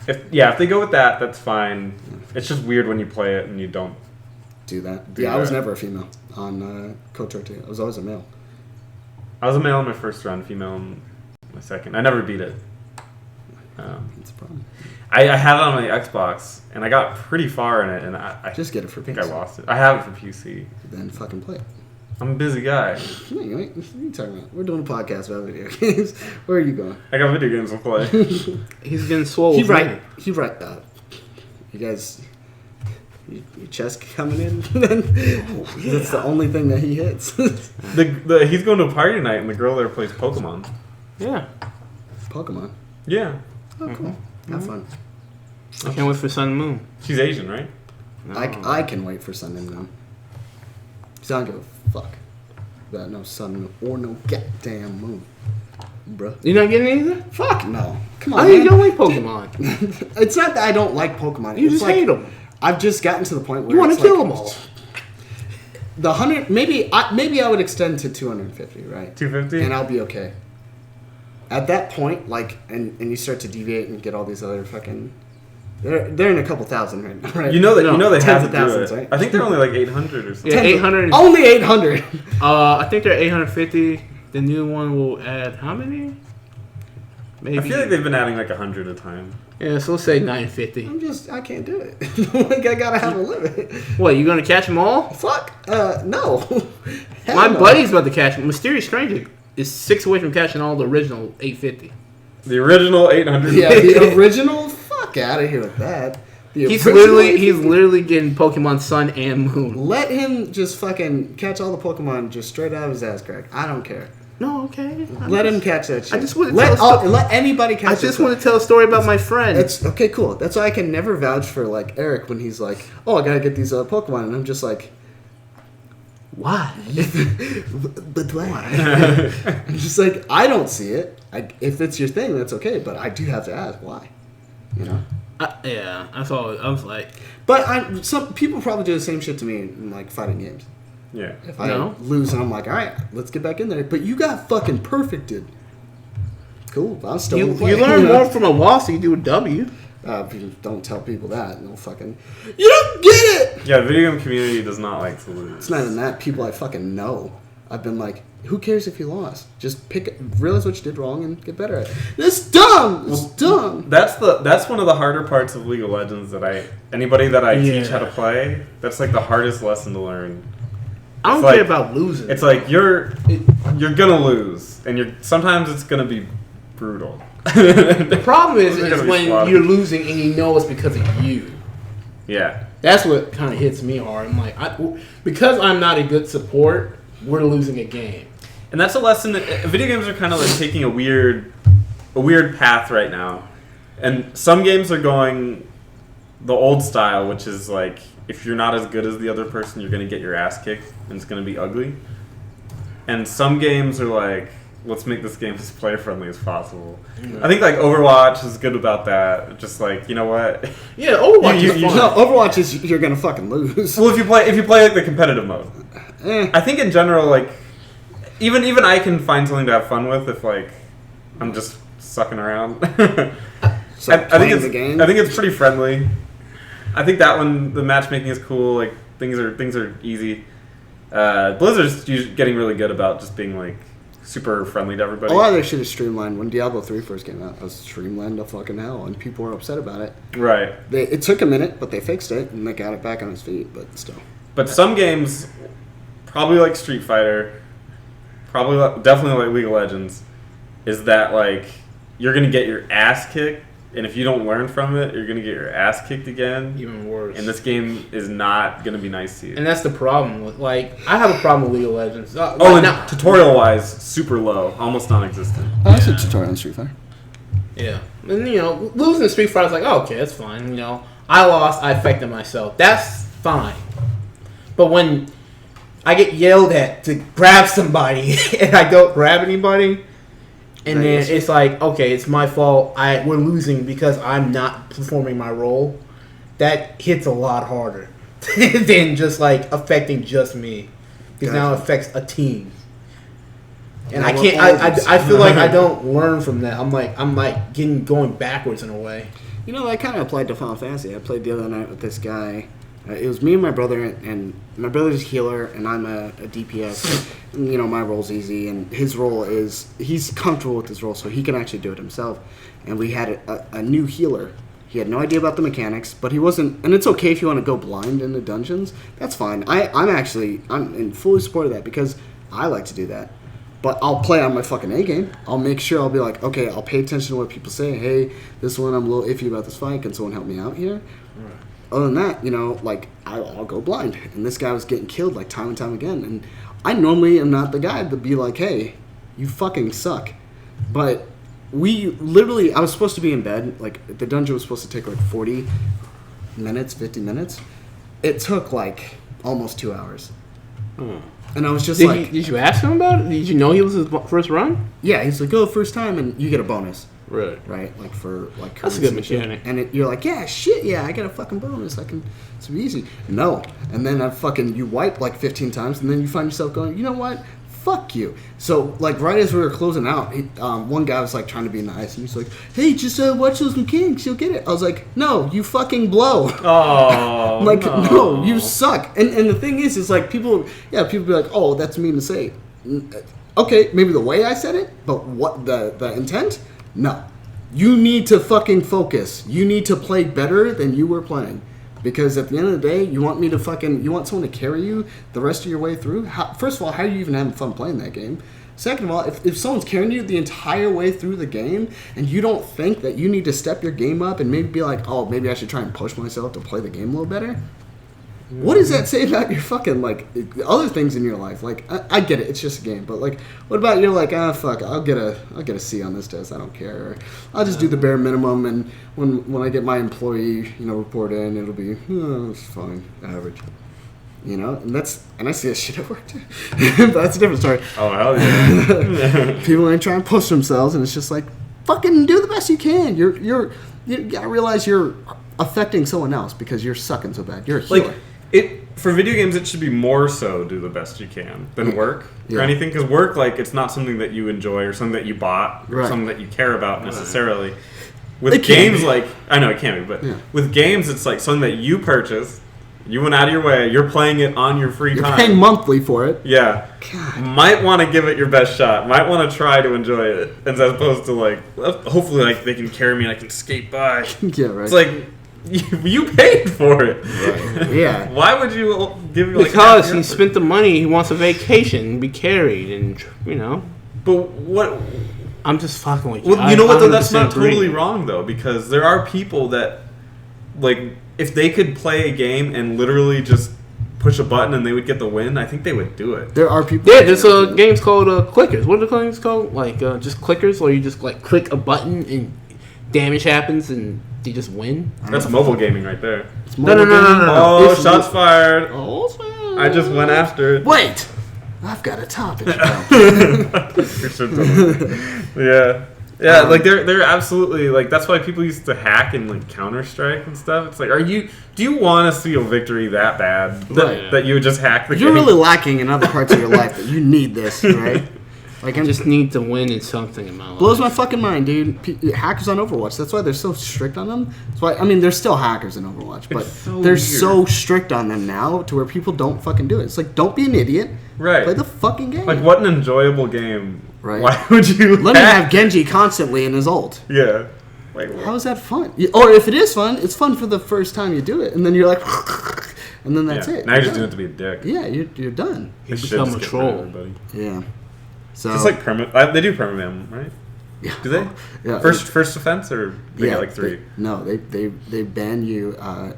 if they go with that, that's fine. It's just weird when you play it and you don't. Do that. Do Yeah, I was that. never a female on KOTOR 2. I was always a male. I was a male in my first run, female in my second. I never beat it. That's a problem. I had it on my Xbox and I got pretty far in it, and I Just get it for think PC. I lost it. I have it for PC. Then fucking play it. I'm a busy guy. Wait, what are you talking about? We're doing a podcast about video games. Where are you going? I got video games to play. He's getting swole. He with right. money. He right. You guys, your chest coming in. Then that's the only thing that he hits. He's going to a party tonight, and the girl there plays Pokemon. Yeah. Pokemon. Yeah, Oh, cool. Have fun. I can't wait for Sun and Moon. she's Asian, right? I can wait for Sun and Moon. Cause I don't give a fuck about no sun or no goddamn moon, bruh. You not getting anything? Fuck no. Come on, I you man. don't like Pokemon. It's not that I don't like Pokemon. You It's just like, hate them. I've just gotten to the point where You want to it's kill like, them all. The 100, maybe I would extend to 250, right? 250. And I'll be okay. At that point, like, and you start to deviate and get all these other fucking. They're in a couple thousand right now, right? You know that No, they tens have of to do thousands, it. right? I think they're only like 800 or something. Yeah, Tens of- 800. Only 800. I think they're 850. The new one will add how many? Maybe. I feel like they've been adding like 100 a time. Yeah, so let's say 950. I can't do it. Like, I gotta have a limit. What, you gonna catch them all? Fuck. No. Hell My no. buddy's about to catch them. Mysterious Stranger is 6 away from catching all the original 850. The original 800. Yeah, the original. Fuck out of here with that. The He's original literally getting Pokemon Sun and Moon. Let him just fucking catch all the Pokemon just straight out of his ass crack. I don't care. No, okay. Let him catch that shit. I just wanna let anybody catch I that just stuff. want to tell a story about my friend. It's okay, cool. That's why I can never vouch for like Eric when he's like, "Oh, I gotta get these Pokemon," and I'm just like, Why? "But why?" I'm just like, I don't see it. If it's your thing, that's okay. But I do have to ask why. You know. Yeah, that's all. I was like, But some people probably do the same shit to me in like fighting games. Yeah. If I No. lose, and I'm like, all right, let's get back in there. But you got fucking perfected. Cool. I'm still You gonna play. learn more from a loss than you do a W. People don't tell people that. No fucking. You don't get it. Yeah, the video game community does not like to lose. It's not even that. People I fucking know. I've been like, who cares if you lost? Just realize what you did wrong and get better at it. It's dumb. It's dumb. That's one of the harder parts of League of Legends anybody that I teach how to play, that's like the hardest lesson to learn. I don't care about losing. It's like you're gonna lose, and sometimes it's gonna be brutal. The problem is when slaughtered. you're losing and you know it's because of you. Yeah. That's what kind of hits me hard. I'm like, because I'm not a good support, we're losing a game. And that's a lesson that video games are kind of like taking a weird path right now. And some games are going the old style, which is like, if you're not as good as the other person, you're going to get your ass kicked, and it's going to be ugly. And some games are like, let's make this game as player-friendly as possible. Yeah. I think like Overwatch is good about that. Just like, you know what? Yeah, Overwatch is fun. No, Overwatch is you're going to fucking lose. Well, if you play like the competitive mode. I think in general, like, even I can find something to have fun with if like I'm just sucking around. So I think it's pretty friendly. I think that one, the matchmaking is cool. Like things are easy. Blizzard's getting really good about just being like super friendly to everybody. A lot of their shit is streamlined. When Diablo 3 first came out, it was streamlined to fucking hell, and people were upset about it. Right. It took a minute, but they fixed it, and they got it back on its feet, but still. But some games, probably like Street Fighter, definitely like League of Legends, is that like you're going to get your ass kicked, and if you don't learn from it, you're going to get your ass kicked again. Even worse. And this game is not going to be nice to you. And that's the problem. Like, I have a problem with League of Legends. Tutorial-wise, super low, almost non-existent. I see a tutorial on Street Fighter. Yeah. And, losing Street Fighter is like, oh, okay, that's fine. I lost, I affected myself. That's fine. But when I get yelled at to grab somebody and I don't grab anybody, and then it's like, okay, it's my fault. We're losing because I'm not performing my role. That hits a lot harder than just like affecting just me, because now it affects a team. And I can't. I feel like I don't learn from that. I'm like going backwards in a way. That kind of applied to Final Fantasy. I played the other night with this guy. It was me and my brother, and my brother's a healer, and I'm a DPS. And, my role's easy, and his role is, he's comfortable with his role, so he can actually do it himself. And we had a new healer. He had no idea about the mechanics, but he wasn't, and it's okay if you want to go blind into dungeons. That's fine. I'm in fully support of that, because I like to do that. But I'll play on my fucking A game. I'll make sure, I'll be like, okay, I'll pay attention to what people say. Hey, this one, I'm a little iffy about this fight. Can someone help me out here? Right. Other than that, I'll go blind. And this guy was getting killed, like, time and time again. And I normally am not the guy to be like, hey, you fucking suck. But I was supposed to be in bed. Like, the dungeon was supposed to take, 40 minutes, 50 minutes. It took, almost 2 hours. And I was just did you ask him about it? Did you know he was his first run? Yeah, he's like, first time, and you get a bonus. Right. That's a good mechanic. And you're like, yeah, shit, yeah, I get a fucking bonus. It's easy. No. And then you wipe 15 times, and then you find yourself going, you know what? Fuck you. So, right as we were closing out, one guy was, trying to be nice, and he's like, hey, just watch those mechanics, you'll get it. I was like, no, you fucking blow. Oh, no, you suck. And the thing is people be like, oh, that's mean to say. Okay, maybe the way I said it, but what the intent? No. You need to fucking focus. You need to play better than you were playing. Because at the end of the day, you want someone to carry you the rest of your way through? First of all, how are you even having fun playing that game? Second of all, if someone's carrying you the entire way through the game, and you don't think that you need to step your game up and maybe be like, oh, maybe I should try and push myself to play the game a little better, what does that say about your fucking, other things in your life? I get it, it's just a game, but, what about you're like, fuck, I'll get a C on this test, I don't care. Or, I'll just do the bare minimum, and when I get my employee, report in, it'll be, it's fine, average. And I see that shit at work, too. But that's a different story. Oh, hell yeah. People ain't trying to push themselves, and it's just fucking do the best you can. You gotta realize you're affecting someone else because you're sucking so bad. You're a healer. for video games, it should be more so do the best you can than work or anything. Because work, like, it's not something that you enjoy or something that you bought or something that you care about necessarily. With games, like, I know it can be, but with games, it's like something that you purchase. You went out of your way. You're playing it on your free time. You're paying monthly for it. Yeah. God. Might want to give it your best shot. Might want to try to enjoy it. As opposed to, like, hopefully, like, they can carry me and I can skate by. Yeah, right. It's like, you paid for it. Right. Yeah. Why would you give me, like, because he spent the money, he wants a vacation, be carried, and, you know. But what... I'm just fucking with you. Well, you know what, though? That's not totally wrong, though, because there are people that, like, if they could play a game and literally just push a button and they would get the win, I think they would do it. There are people... Yeah, there's games called clickers. What are the games called? Like, just clickers, where you just, like, click a button and damage happens and you just win? That's mobile gaming right there. No. Oh, shots fired. I just went after it. Wait! I've got a topic. Yeah, like they're absolutely, like, that's why people used to hack and, like, Counter-Strike and stuff. It's like, do you want to see a victory that bad that you would just hack the game? You're really lacking in other parts of your life that you need this, right? Like, I just need to win in something in my life. Blows my fucking mind, dude. Hackers on Overwatch. That's why they're so strict on them. That's why, I mean, there's still hackers in Overwatch, but they're so strict on them now to where people don't fucking do it. It's like, don't be an idiot. Right. Play the fucking game. Like, what an enjoyable game. Right. Why would you let me have Genji constantly in his ult? Yeah. Like, how is that fun? Or if it is fun, it's fun for the first time you do it, and then you're like, and then that's it. Now you're just doing it to be a dick. Yeah, you're done. You become a troll. Yeah. So it's like permanent. They do permanent, right? Yeah. Do they? Yeah. First offense, or they get like 3? They ban you. I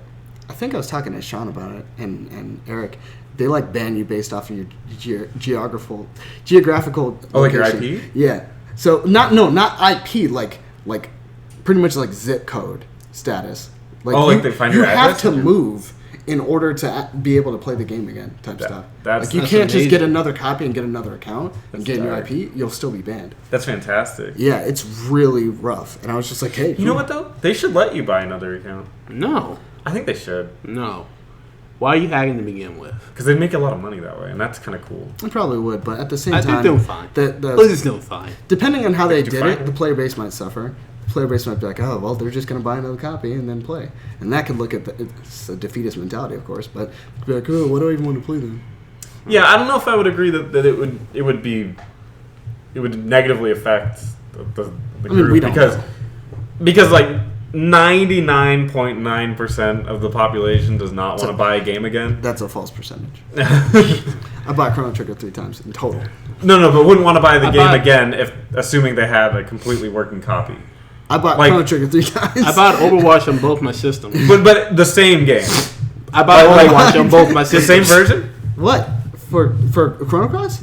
think I was talking to Sean about it and Eric. They like ban you based off of your geographical. Oh, like your location. IP? Yeah. So not IP, like pretty much like zip code status. Like like they find your address? You have to move in order to be able to play the game again, type stuff. Like you can't just get another copy and get another account and get your IP. You'll still be banned. That's fantastic. Yeah, it's really rough. And I was just like, hey, you know what though? They should let you buy another account. No, I think they should. No. Why are you hacking to begin with? Because they make a lot of money that way, and that's kind of cool. I probably would, but at the same time, time, they're doing fine. Blizzard's doing fine. Depending on how they did it, the player base might suffer. The player base might be like, oh, well, they're just going to buy another copy and then play. And that could look at it's a defeatist mentality, of course, but be like, oh, why do I even want to play then? Yeah, I don't know if I would agree that it would negatively affect the group, we don't because like 99.9% of the population does not want to buy a game again. That's a false percentage. I bought Chrono Trigger 3 times in total. No, but wouldn't want to buy the game again if assuming they had a completely working copy. I bought Chrono Trigger 3 times. I bought Overwatch on both my systems. But the same game. I bought Overwatch on both my systems. The same version? What? For Chrono Cross?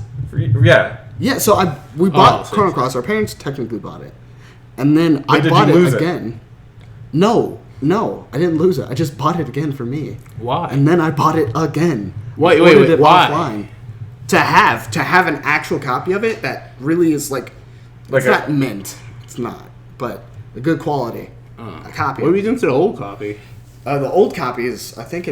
Yeah. Yeah, so we bought Chrono Cross. Our parents technically bought it. And then I bought it again. No, I didn't lose it. I just bought it again for me. Why? And then I bought it again. Wait, why? Offline. To have an actual copy of it that really is like it's not mint. It's not, but a good quality. A copy. What are we doing to the old copy? The old copy is I think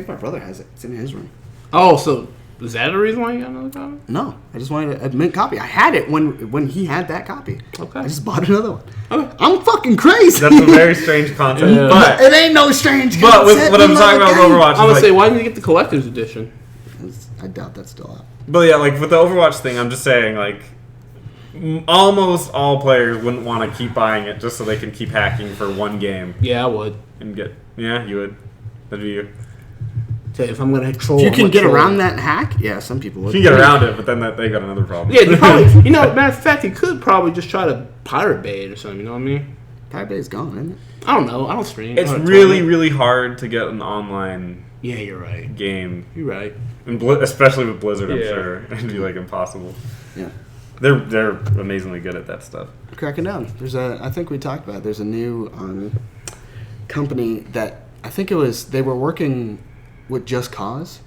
my brother has it. It's in his room. Oh, so is that the reason why you got another copy? No, I just wanted a mint copy. I had it when he had that copy. Okay. I just bought another one. Okay. I'm fucking crazy. That's a very strange concept. Yeah. But it ain't no strange concept. But with what I'm talking about with Overwatch, I would say, why didn't you get the collector's edition? I doubt that's still out. But yeah, like with the Overwatch thing, I'm just saying, like, almost all players wouldn't want to keep buying it just so they can keep hacking for one game. Yeah, I would. Yeah, you would. That'd be you. If I'm going to troll, you can get around that hack. Yeah, some people would. You can get around it, but then they got another problem. Yeah, you probably. Matter of fact, you could probably just try to Pirate Bay it or something. You know what I mean? Pirate Bay is gone, isn't it? I don't know. I don't stream. It's really, really hard to get an online. Yeah, you're right. Game. You're right. And especially with Blizzard, I'm sure it'd be like impossible. Yeah. They're amazingly good at that stuff. Cracking down. I think we talked about it. There's a new company that I think they were working with Just Cause,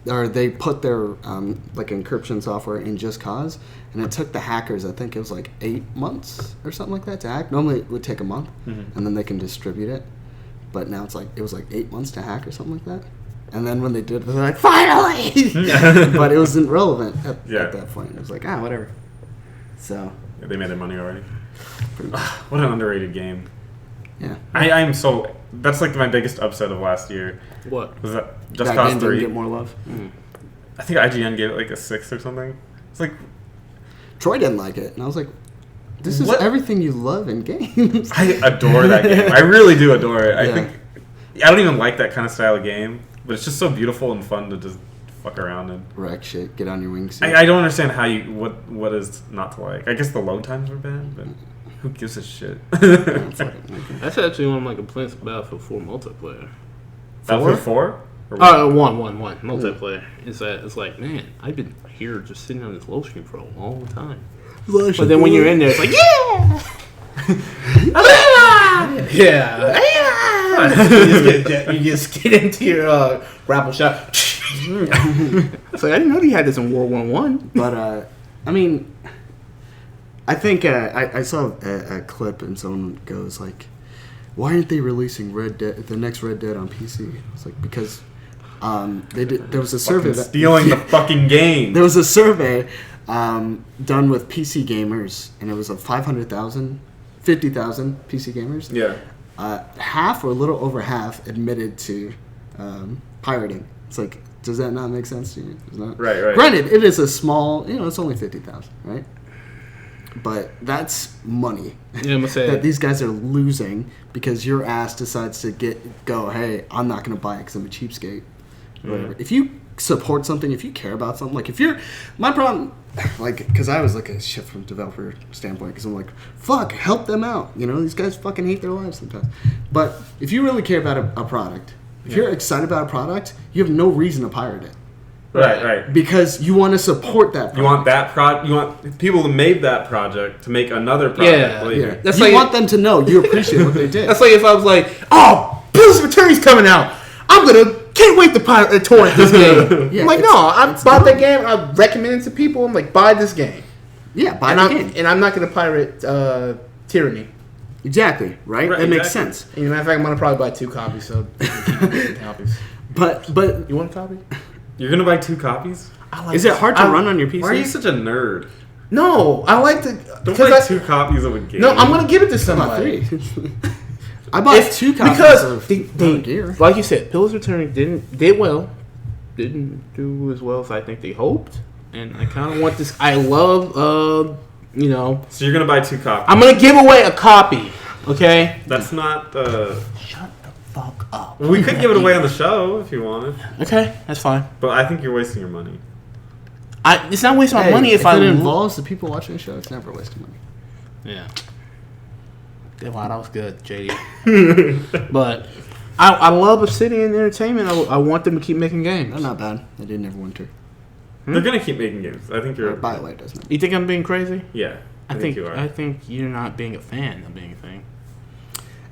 or they put their like encryption software in Just Cause, and it took the hackers, I think it was like 8 months or something like that to hack. Normally it would take a month, and then they can distribute it. But now it was like 8 months to hack or something like that. And then when they did, they're like, finally! But it wasn't relevant at that point. It was like, whatever. So. Yeah, they made their money already. What an underrated game. Yeah. I'm so... That's like my biggest upset of last year. What? Was that Just that Cause game 3. Didn't get more love. I think IGN gave it like a 6 or something. It's like... Troy didn't like it. And I was like, this is everything you love in games. I adore that game. I really do adore it. Yeah. I don't even like that kind of style of game, but it's just so beautiful and fun to just fuck around and wreck shit. Get on your wings. I don't understand how what is not to like. I guess the load times were bad, but who gives a shit? That's actually one of my complaints about Battlefield 4 multiplayer. Battlefield 4? One multiplayer. Is that it's like, man, I've been here just sitting on this low screen for a long time. But then when you're in there, it's like, you just get into your grapple shot. It's like, I didn't know you had this in World War One. But I mean, I think I saw a clip and someone goes like, "Why aren't they releasing the next Red Dead on PC?" It's like because they did. There was a survey stealing the fucking game. There was a survey done with PC gamers, and it was of 50,000 PC gamers. Yeah. Half or a little over half admitted to pirating. It's like, does that not make sense to you? Right. Granted, it is a small, it's only 50,000, right? But that's money that these guys are losing because your ass decides to go, hey, I'm not going to buy it because I'm a cheapskate. Whatever. If you support something, if you care about something, like my problem, like, because I was like a shit from a developer standpoint, because I'm like, fuck, help them out. These guys fucking hate their lives sometimes. But if you really care about a product, if you're excited about a product, you have no reason to pirate it. Right. Because you want to support that product. You want that you want people who made that project to make another project later. Yeah. You want them to know you appreciate what they did. That's like if I was like, oh, Pillars of Eternity's coming out. Can't wait to torrent this game. I'm like, no, I bought that game. I recommend it to people. I'm like, buy this game. Yeah, buy the game. And I'm not going to pirate Tyranny. Exactly, right? That makes sense. And matter of fact, I'm going to probably buy 2 copies, so keep copies. But you want a copy? You're going to buy 2 copies? Is it hard to run on your PC? Why are you such a nerd? No, I like to... Don't buy 2 copies of a game. No, I'm going to give it to somebody. 3. I bought 2 copies because of Gear. Like you said, Pillars of Eternity didn't do as well as I think they hoped, and I kind of want this. I love, So you're gonna buy 2 copies. I'm gonna give away a copy. Okay. That's not. Shut the fuck up. We could give it away on the show if you wanted. Okay, that's fine. But I think you're wasting your money. It's not wasting my money if it involves the people watching the show. It's never wasting money. Yeah. Wow, that was good, JD. But I love Obsidian Entertainment. I want them to keep making games. They're not bad. They did Neverwinter. They're gonna keep making games. I think you're. BioWare doesn't. You think I'm being crazy? Yeah, I think you are. I think you're not being a fan of being a thing.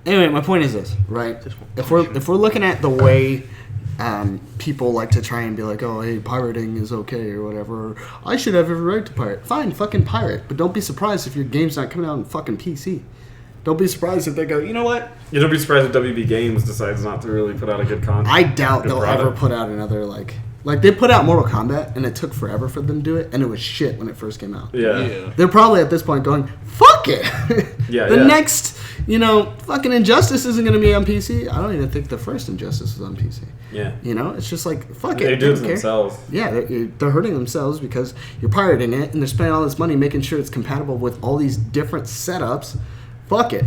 Anyway, my point is this, right? If we're looking at the way people like to try and be like, oh, hey, pirating is okay or whatever. Or, I should have every right to pirate. Fine, fucking pirate. But don't be surprised if your game's not coming out on fucking PC. Don't be surprised if they go, you know what? You don't be surprised if WB Games decides not to really put out a good content. I doubt they'll ever put out another, like they put out Mortal Kombat, and it took forever for them to do it, and it was shit when it first came out. Yeah. They're probably at this point going, fuck it. The next, fucking Injustice isn't going to be on PC. I don't even think the first Injustice was on PC. Yeah. It's just like, fuck it. They do it to themselves. Yeah, they're hurting themselves because you're pirating it, and they're spending all this money making sure it's compatible with all these different setups. Fuck it.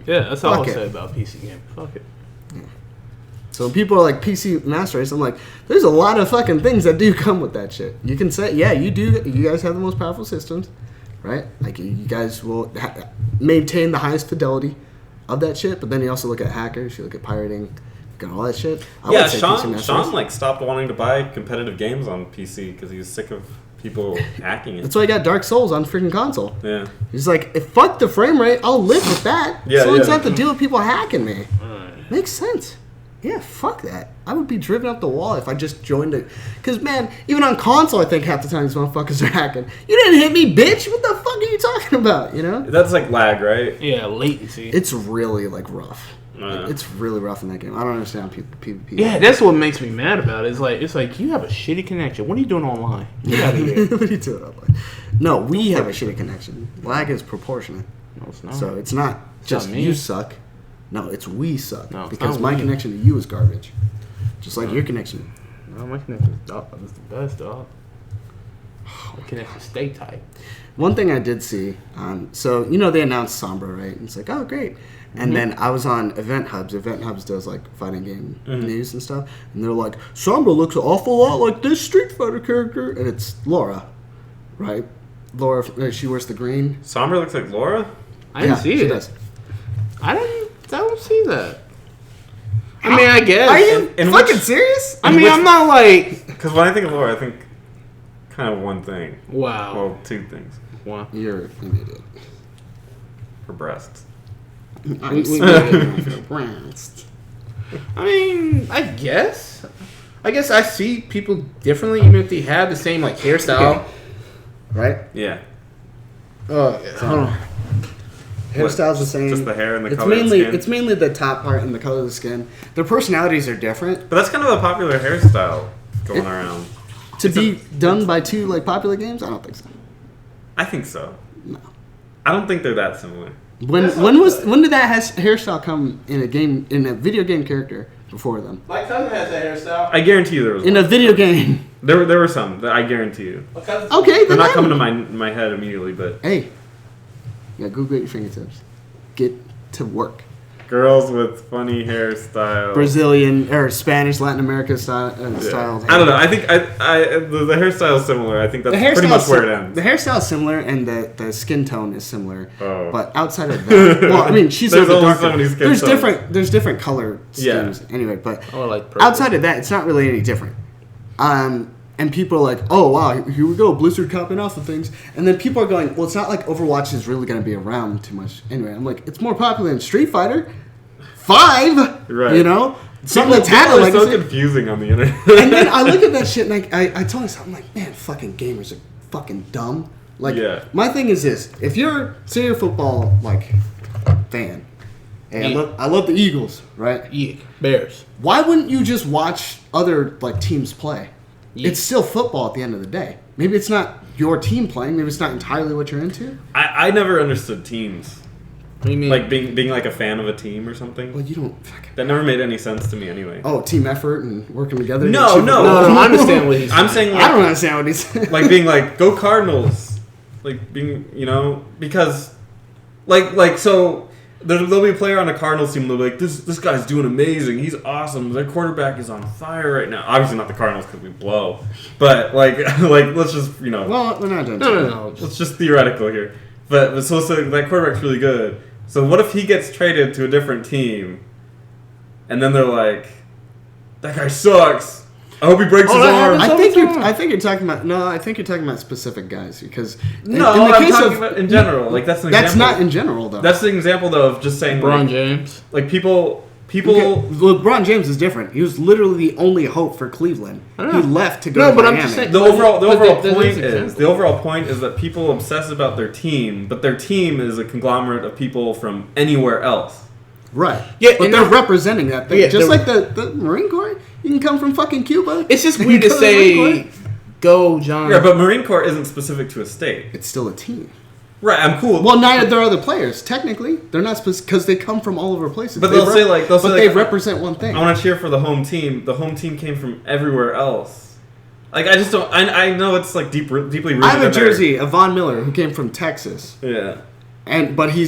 Yeah, that's all I'll say about PC game. Fuck it. Yeah. So when people are like PC Master Race, I'm like, there's a lot of fucking things that do come with that shit. You can say, yeah, you do. You guys have the most powerful systems, right? Like you guys will maintain the highest fidelity of that shit. But then you also look at hackers, you look at pirating, look at all that shit. Sean stopped wanting to buy competitive games on PC because he was sick of people hacking it. That's why I got Dark Souls on freaking console. Yeah. He's like, fuck the frame rate, I'll live with that. Yeah, so I don't have to deal with people hacking me. Makes sense. Yeah, fuck that. I would be driven up the wall if I just joined it. Because, man, even on console, I think half the time these motherfuckers are hacking. You didn't hit me, bitch. What the fuck are you talking about, That's like lag, right? Yeah, latency. It's really, rough. It's really rough in that game. I don't understand how people PvP. Yeah, that's what makes me mad about it. It's like you have a shitty connection. What are you doing online? Get out of here. What are you doing online? No, we have a shitty connection. Lag is proportionate. No, it's not. So it's not just not me. you suck. No, it's we suck. No, it's because not my we. connection to you is garbage. Just like your connection. No, my connection is the best, dog. My connection stay tight. One thing I did see, so they announced Sombra, right? And it's like, oh, great. And then I was on Event Hubs. Event Hubs does like fighting game news and stuff. And they're like, Sombra looks an awful lot like this Street Fighter character. And it's Laura, right? Laura, she wears the green. Sombra looks like Laura? I didn't see she it. does. I don't see that. I mean, I guess. Are you in fucking which- serious? I mean, I'm not like. Because when I think of Laura, I think kind of one thing. Wow. Well, two things. Wow. You're an idiot. Her breasts. I'm we- surprised. I mean, I guess I see people differently, even if they have the same like hairstyle. Right? Yeah. Hold on. Hairstyle's the same. Just the hair and the it's color mainly of the skin? it's mainly the top part and the color of the skin. Their personalities are different. But that's kind of a popular hairstyle going around. To be done by two like popular games, I don't think so. I think so. No. I don't think they're that similar. When did that hairstyle come in a video game character before them? My cousin has that hairstyle. I guarantee you there was In a video game. There were some. That I guarantee you. Okay, They're then not I- coming to my head immediately, but Hey, yeah, Google at your fingertips. Get to work. girls with funny hairstyles. Brazilian or Spanish, Latin America style. Style I don't know. I think the hairstyle is similar. I think that's pretty much where it ends. The hairstyle is similar and the skin tone is similar. Oh. But outside of that, well, I mean, she's There's a little only darker. so many skin There's different color Yeah. schemes anyway. But Oh, I like purple. outside of that, it's not really any different. And people are like, oh wow, here we go, Blizzard copying off of things. And then people are going, well, it's not like Overwatch is really going to be around too much anyway. I'm like, it's more popular than Street Fighter 5. Right. You know, something that's had a People are so legacy. confusing on the internet. And then I look at that shit and I tell myself, I'm like, man, fucking gamers are fucking dumb. Like, Yeah. my thing is this: if you're a football like fan, and Yeah. I love the Eagles, right? Yeah, Bears. Why wouldn't you just watch other like teams play? Yeah. It's still football at the end of the day. Maybe it's not your team playing. Maybe it's not entirely what you're into. I never understood teams. What do you mean? Like being like a fan of a team or something. Well, you don't fucking. That never made any sense to me anyway. Oh, team effort and working together. No, to achieve no. a goal. no, I understand what he's saying. I'm saying I don't like, understand what he's saying. like being like go Cardinals, like being because like so there'll be a player on a Cardinals team. They'll be like this guy's doing amazing. He's awesome. Their quarterback is on fire right now. Obviously not the Cardinals because we blow, but like let's just Well, we're not done. No. It's just theoretical here. But so that quarterback's really good. So what if he gets traded to a different team, and then they're like, that guy sucks. I hope he breaks his that arm. happens. I think you're talking about specific guys because No, I'm talking about in general. Like that's an that's example. not in general though. That's the example though of just saying LeBron like, James. like people. LeBron James is different. He was literally the only hope for Cleveland. I know. He left to go No, to but I'm Miami. just saying- The overall But point there's is the overall point is that people obsess about their team, but their team is a conglomerate of people from anywhere else. Right. Yeah, but and they're that- representing that thing. Yeah, Just they're- like the Marine Corps. You can come from fucking Cuba. It's just You weird to go the Marine say, Corps. go John. Yeah, but Marine Corps isn't specific to a state. It's still a team. Right, I'm cool. Well, neither there are other players. Technically, they're not because they come from all over places. But They they'll say, like- they represent one thing. I want to cheer for the home team. The home team came from everywhere else. Like I just don't. I know it's like deeply rooted. I have a in there. jersey of Von Miller who came from Texas, Yeah. but he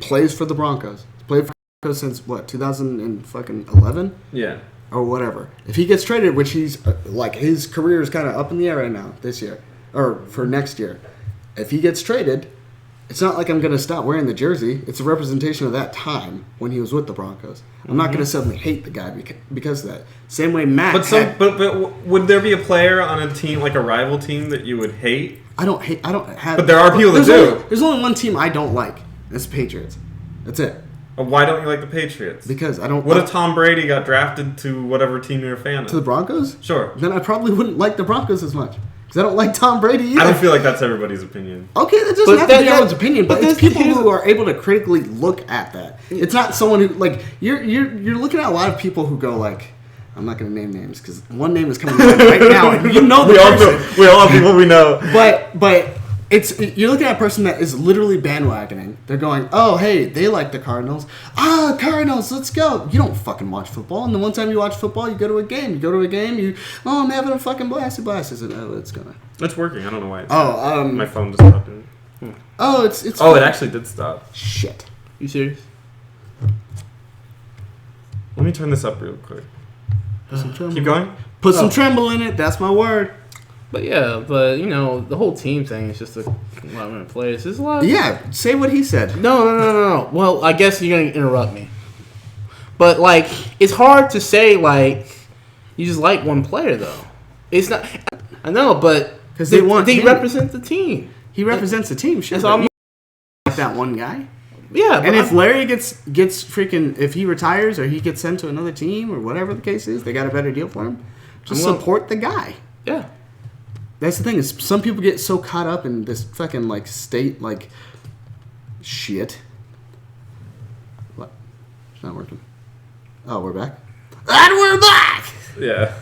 plays for the Broncos. He's played for the Broncos since what 2011 Yeah. or whatever. If he gets traded, which he's like his career is kind of up in the air right now this year or for next year. If he gets traded, it's not like I'm going to stop wearing the jersey. It's a representation of that time when he was with the Broncos. I'm not going to suddenly hate the guy because of that. Same way Matt. But would there be a player on a team like a rival team that you would hate? I don't have. But there are people that do. There's only one team I don't like. It's the Patriots. That's it. Why don't you like the Patriots? Because I don't. What if Tom Brady got drafted to whatever team you're a fan of? to the Broncos? Sure. Then I probably wouldn't like the Broncos as much. Because I don't like Tom Brady either. I don't feel like that's everybody's opinion. Okay, that doesn't have to be everyone's opinion, but it's people who are able to critically look at that. It's not someone who, like, you're looking at a lot of people who go, like, I'm not going to name names because one name is coming up right now, and you know the person. We all have people we know. But you're looking at a person that is literally bandwagoning. They're going, oh, hey, they like the Cardinals. Ah, Cardinals, let's go. You don't fucking watch football. And the one time you watch football, you go to a game. I'm having a fucking blast. I said, oh, it's going to. It's working. I don't know why. My phone just stopped doing it. Oh, it's. Oh, it actually did stop. Shit. You serious? Let me turn this up real quick. Keep going. Put some tremble in it. That's my word. But yeah, the whole team thing is just a lot of players. There's a lot. Yeah, say what he said. No. Well, I guess you're gonna interrupt me. But like, it's hard to say like you just like one player though. It's not. I know, but because they represent the team. He represents the team. Sure, that's all. Like that one guy. Yeah, and if Larry gets freaking, if he retires or he gets sent to another team or whatever the case is, they got a better deal for him. Just support the guy. Yeah, that's the thing is some people get so caught up in this fucking like state like shit. What? It's not working. Oh, we're back. And we're back. Yeah.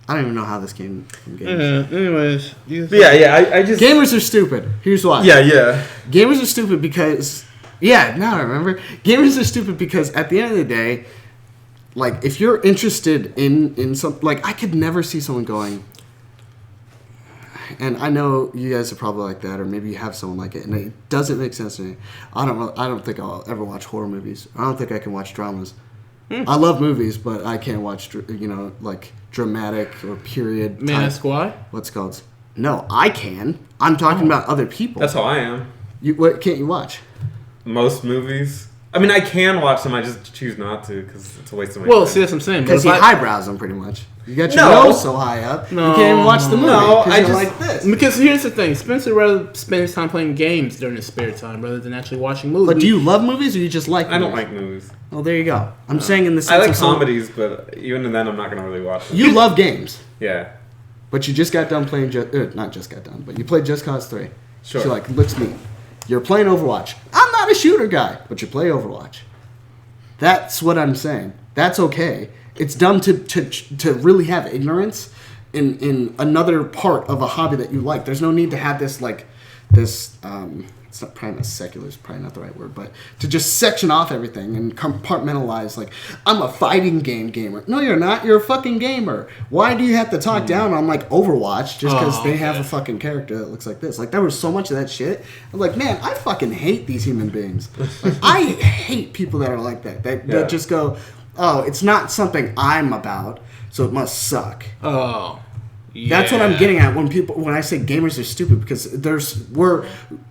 I don't even know how this came from games. Anyways. I just... Gamers are stupid. Here's why. Yeah. Gamers are stupid because... Yeah, now I remember. Gamers are stupid because at the end of the day, like, if you're interested in some... Like, I could never see someone going... And I know you guys are probably like that, or maybe you have someone like it, and it doesn't make sense to me. I don't think I'll ever watch horror movies. I don't think I can watch dramas. I love movies, but I can't watch, like dramatic or period. Man of Squad? What's it called? No, I can. I'm talking about other people. That's how I am. What can't you watch? Most movies. I mean, I can watch them. I just choose not to because it's a waste of my time. Well, see, that's what I'm saying. Because he highbrows them pretty much. You got your nose so high up, you can't even watch the movie. No, I just like this. Because here's the thing: Spencer rather spend his time playing games during his spare time rather than actually watching movies. But do you love movies or you just like? I don't like movies. Oh, there you go. I'm saying in the sense I like comedies, but even then, I'm not gonna really watch them. You love games. Yeah. But you just got done playing. Not just got done, but you played Just Cause 3. Sure. So you're like, let's meet. You're playing Overwatch. I'm not a shooter guy, but you play Overwatch. That's what I'm saying. That's okay. It's dumb to really have ignorance in another part of a hobby that you like. There's no need to have this it's not probably not secular, is probably not the right word, but to just section off everything and compartmentalize, like, I'm a fighting game gamer. No, you're not. You're a fucking gamer. Why do you have to talk down on, like, Overwatch just because they have a fucking character that looks like this? Like, there was so much of that shit. I'm like, man, I fucking hate these human beings. Like, I hate people that are like that. That just go, oh, it's not something I'm about, so it must suck. Oh. Yeah. That's what I'm getting at when I say gamers are stupid, because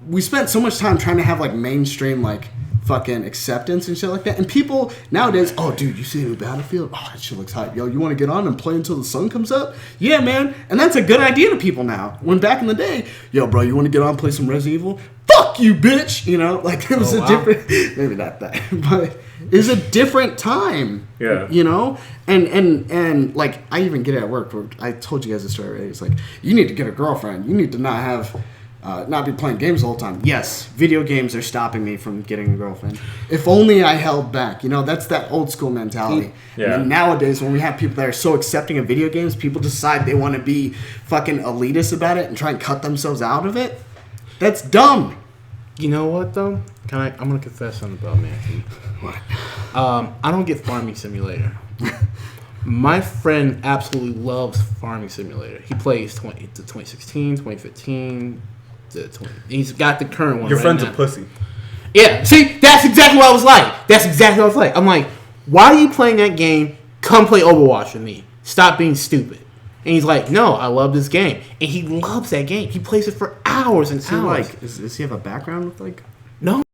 we spent so much time trying to have like mainstream like fucking acceptance and shit like that, and people nowadays, oh dude, you see the new Battlefield? Oh, that shit looks hype. Yo, you want to get on and play until the sun comes up? Yeah, man, and that's a good idea to people now. When back in the day, yo, bro, you want to get on and play some Resident Evil? Fuck you, bitch. You know, like it was different. Maybe not that, but it's a different time. Yeah. You know, and like I even get it at work. Where I told you guys this story already. It's like you need to get a girlfriend. You need to not have. Not be playing games the whole time. Yes, video games are stopping me from getting a girlfriend. If only I held back. You know, that's that old school mentality. Yeah. And nowadays, when we have people that are so accepting of video games, people decide they want to be fucking elitist about it and try and cut themselves out of it. That's dumb. You know what, though? I'm going to confess something about me. What? I don't get Farming Simulator. My friend absolutely loves Farming Simulator. He plays the 2016, 2015... He's got the current one. Your friend's now. a pussy. Yeah, see, that's exactly what I was like. I'm like, why are you playing that game? Come play Overwatch with me. Stop being stupid. And he's like, no, I love this game. And he loves that game. He plays it for hours and hours. Does he have a background with like? No.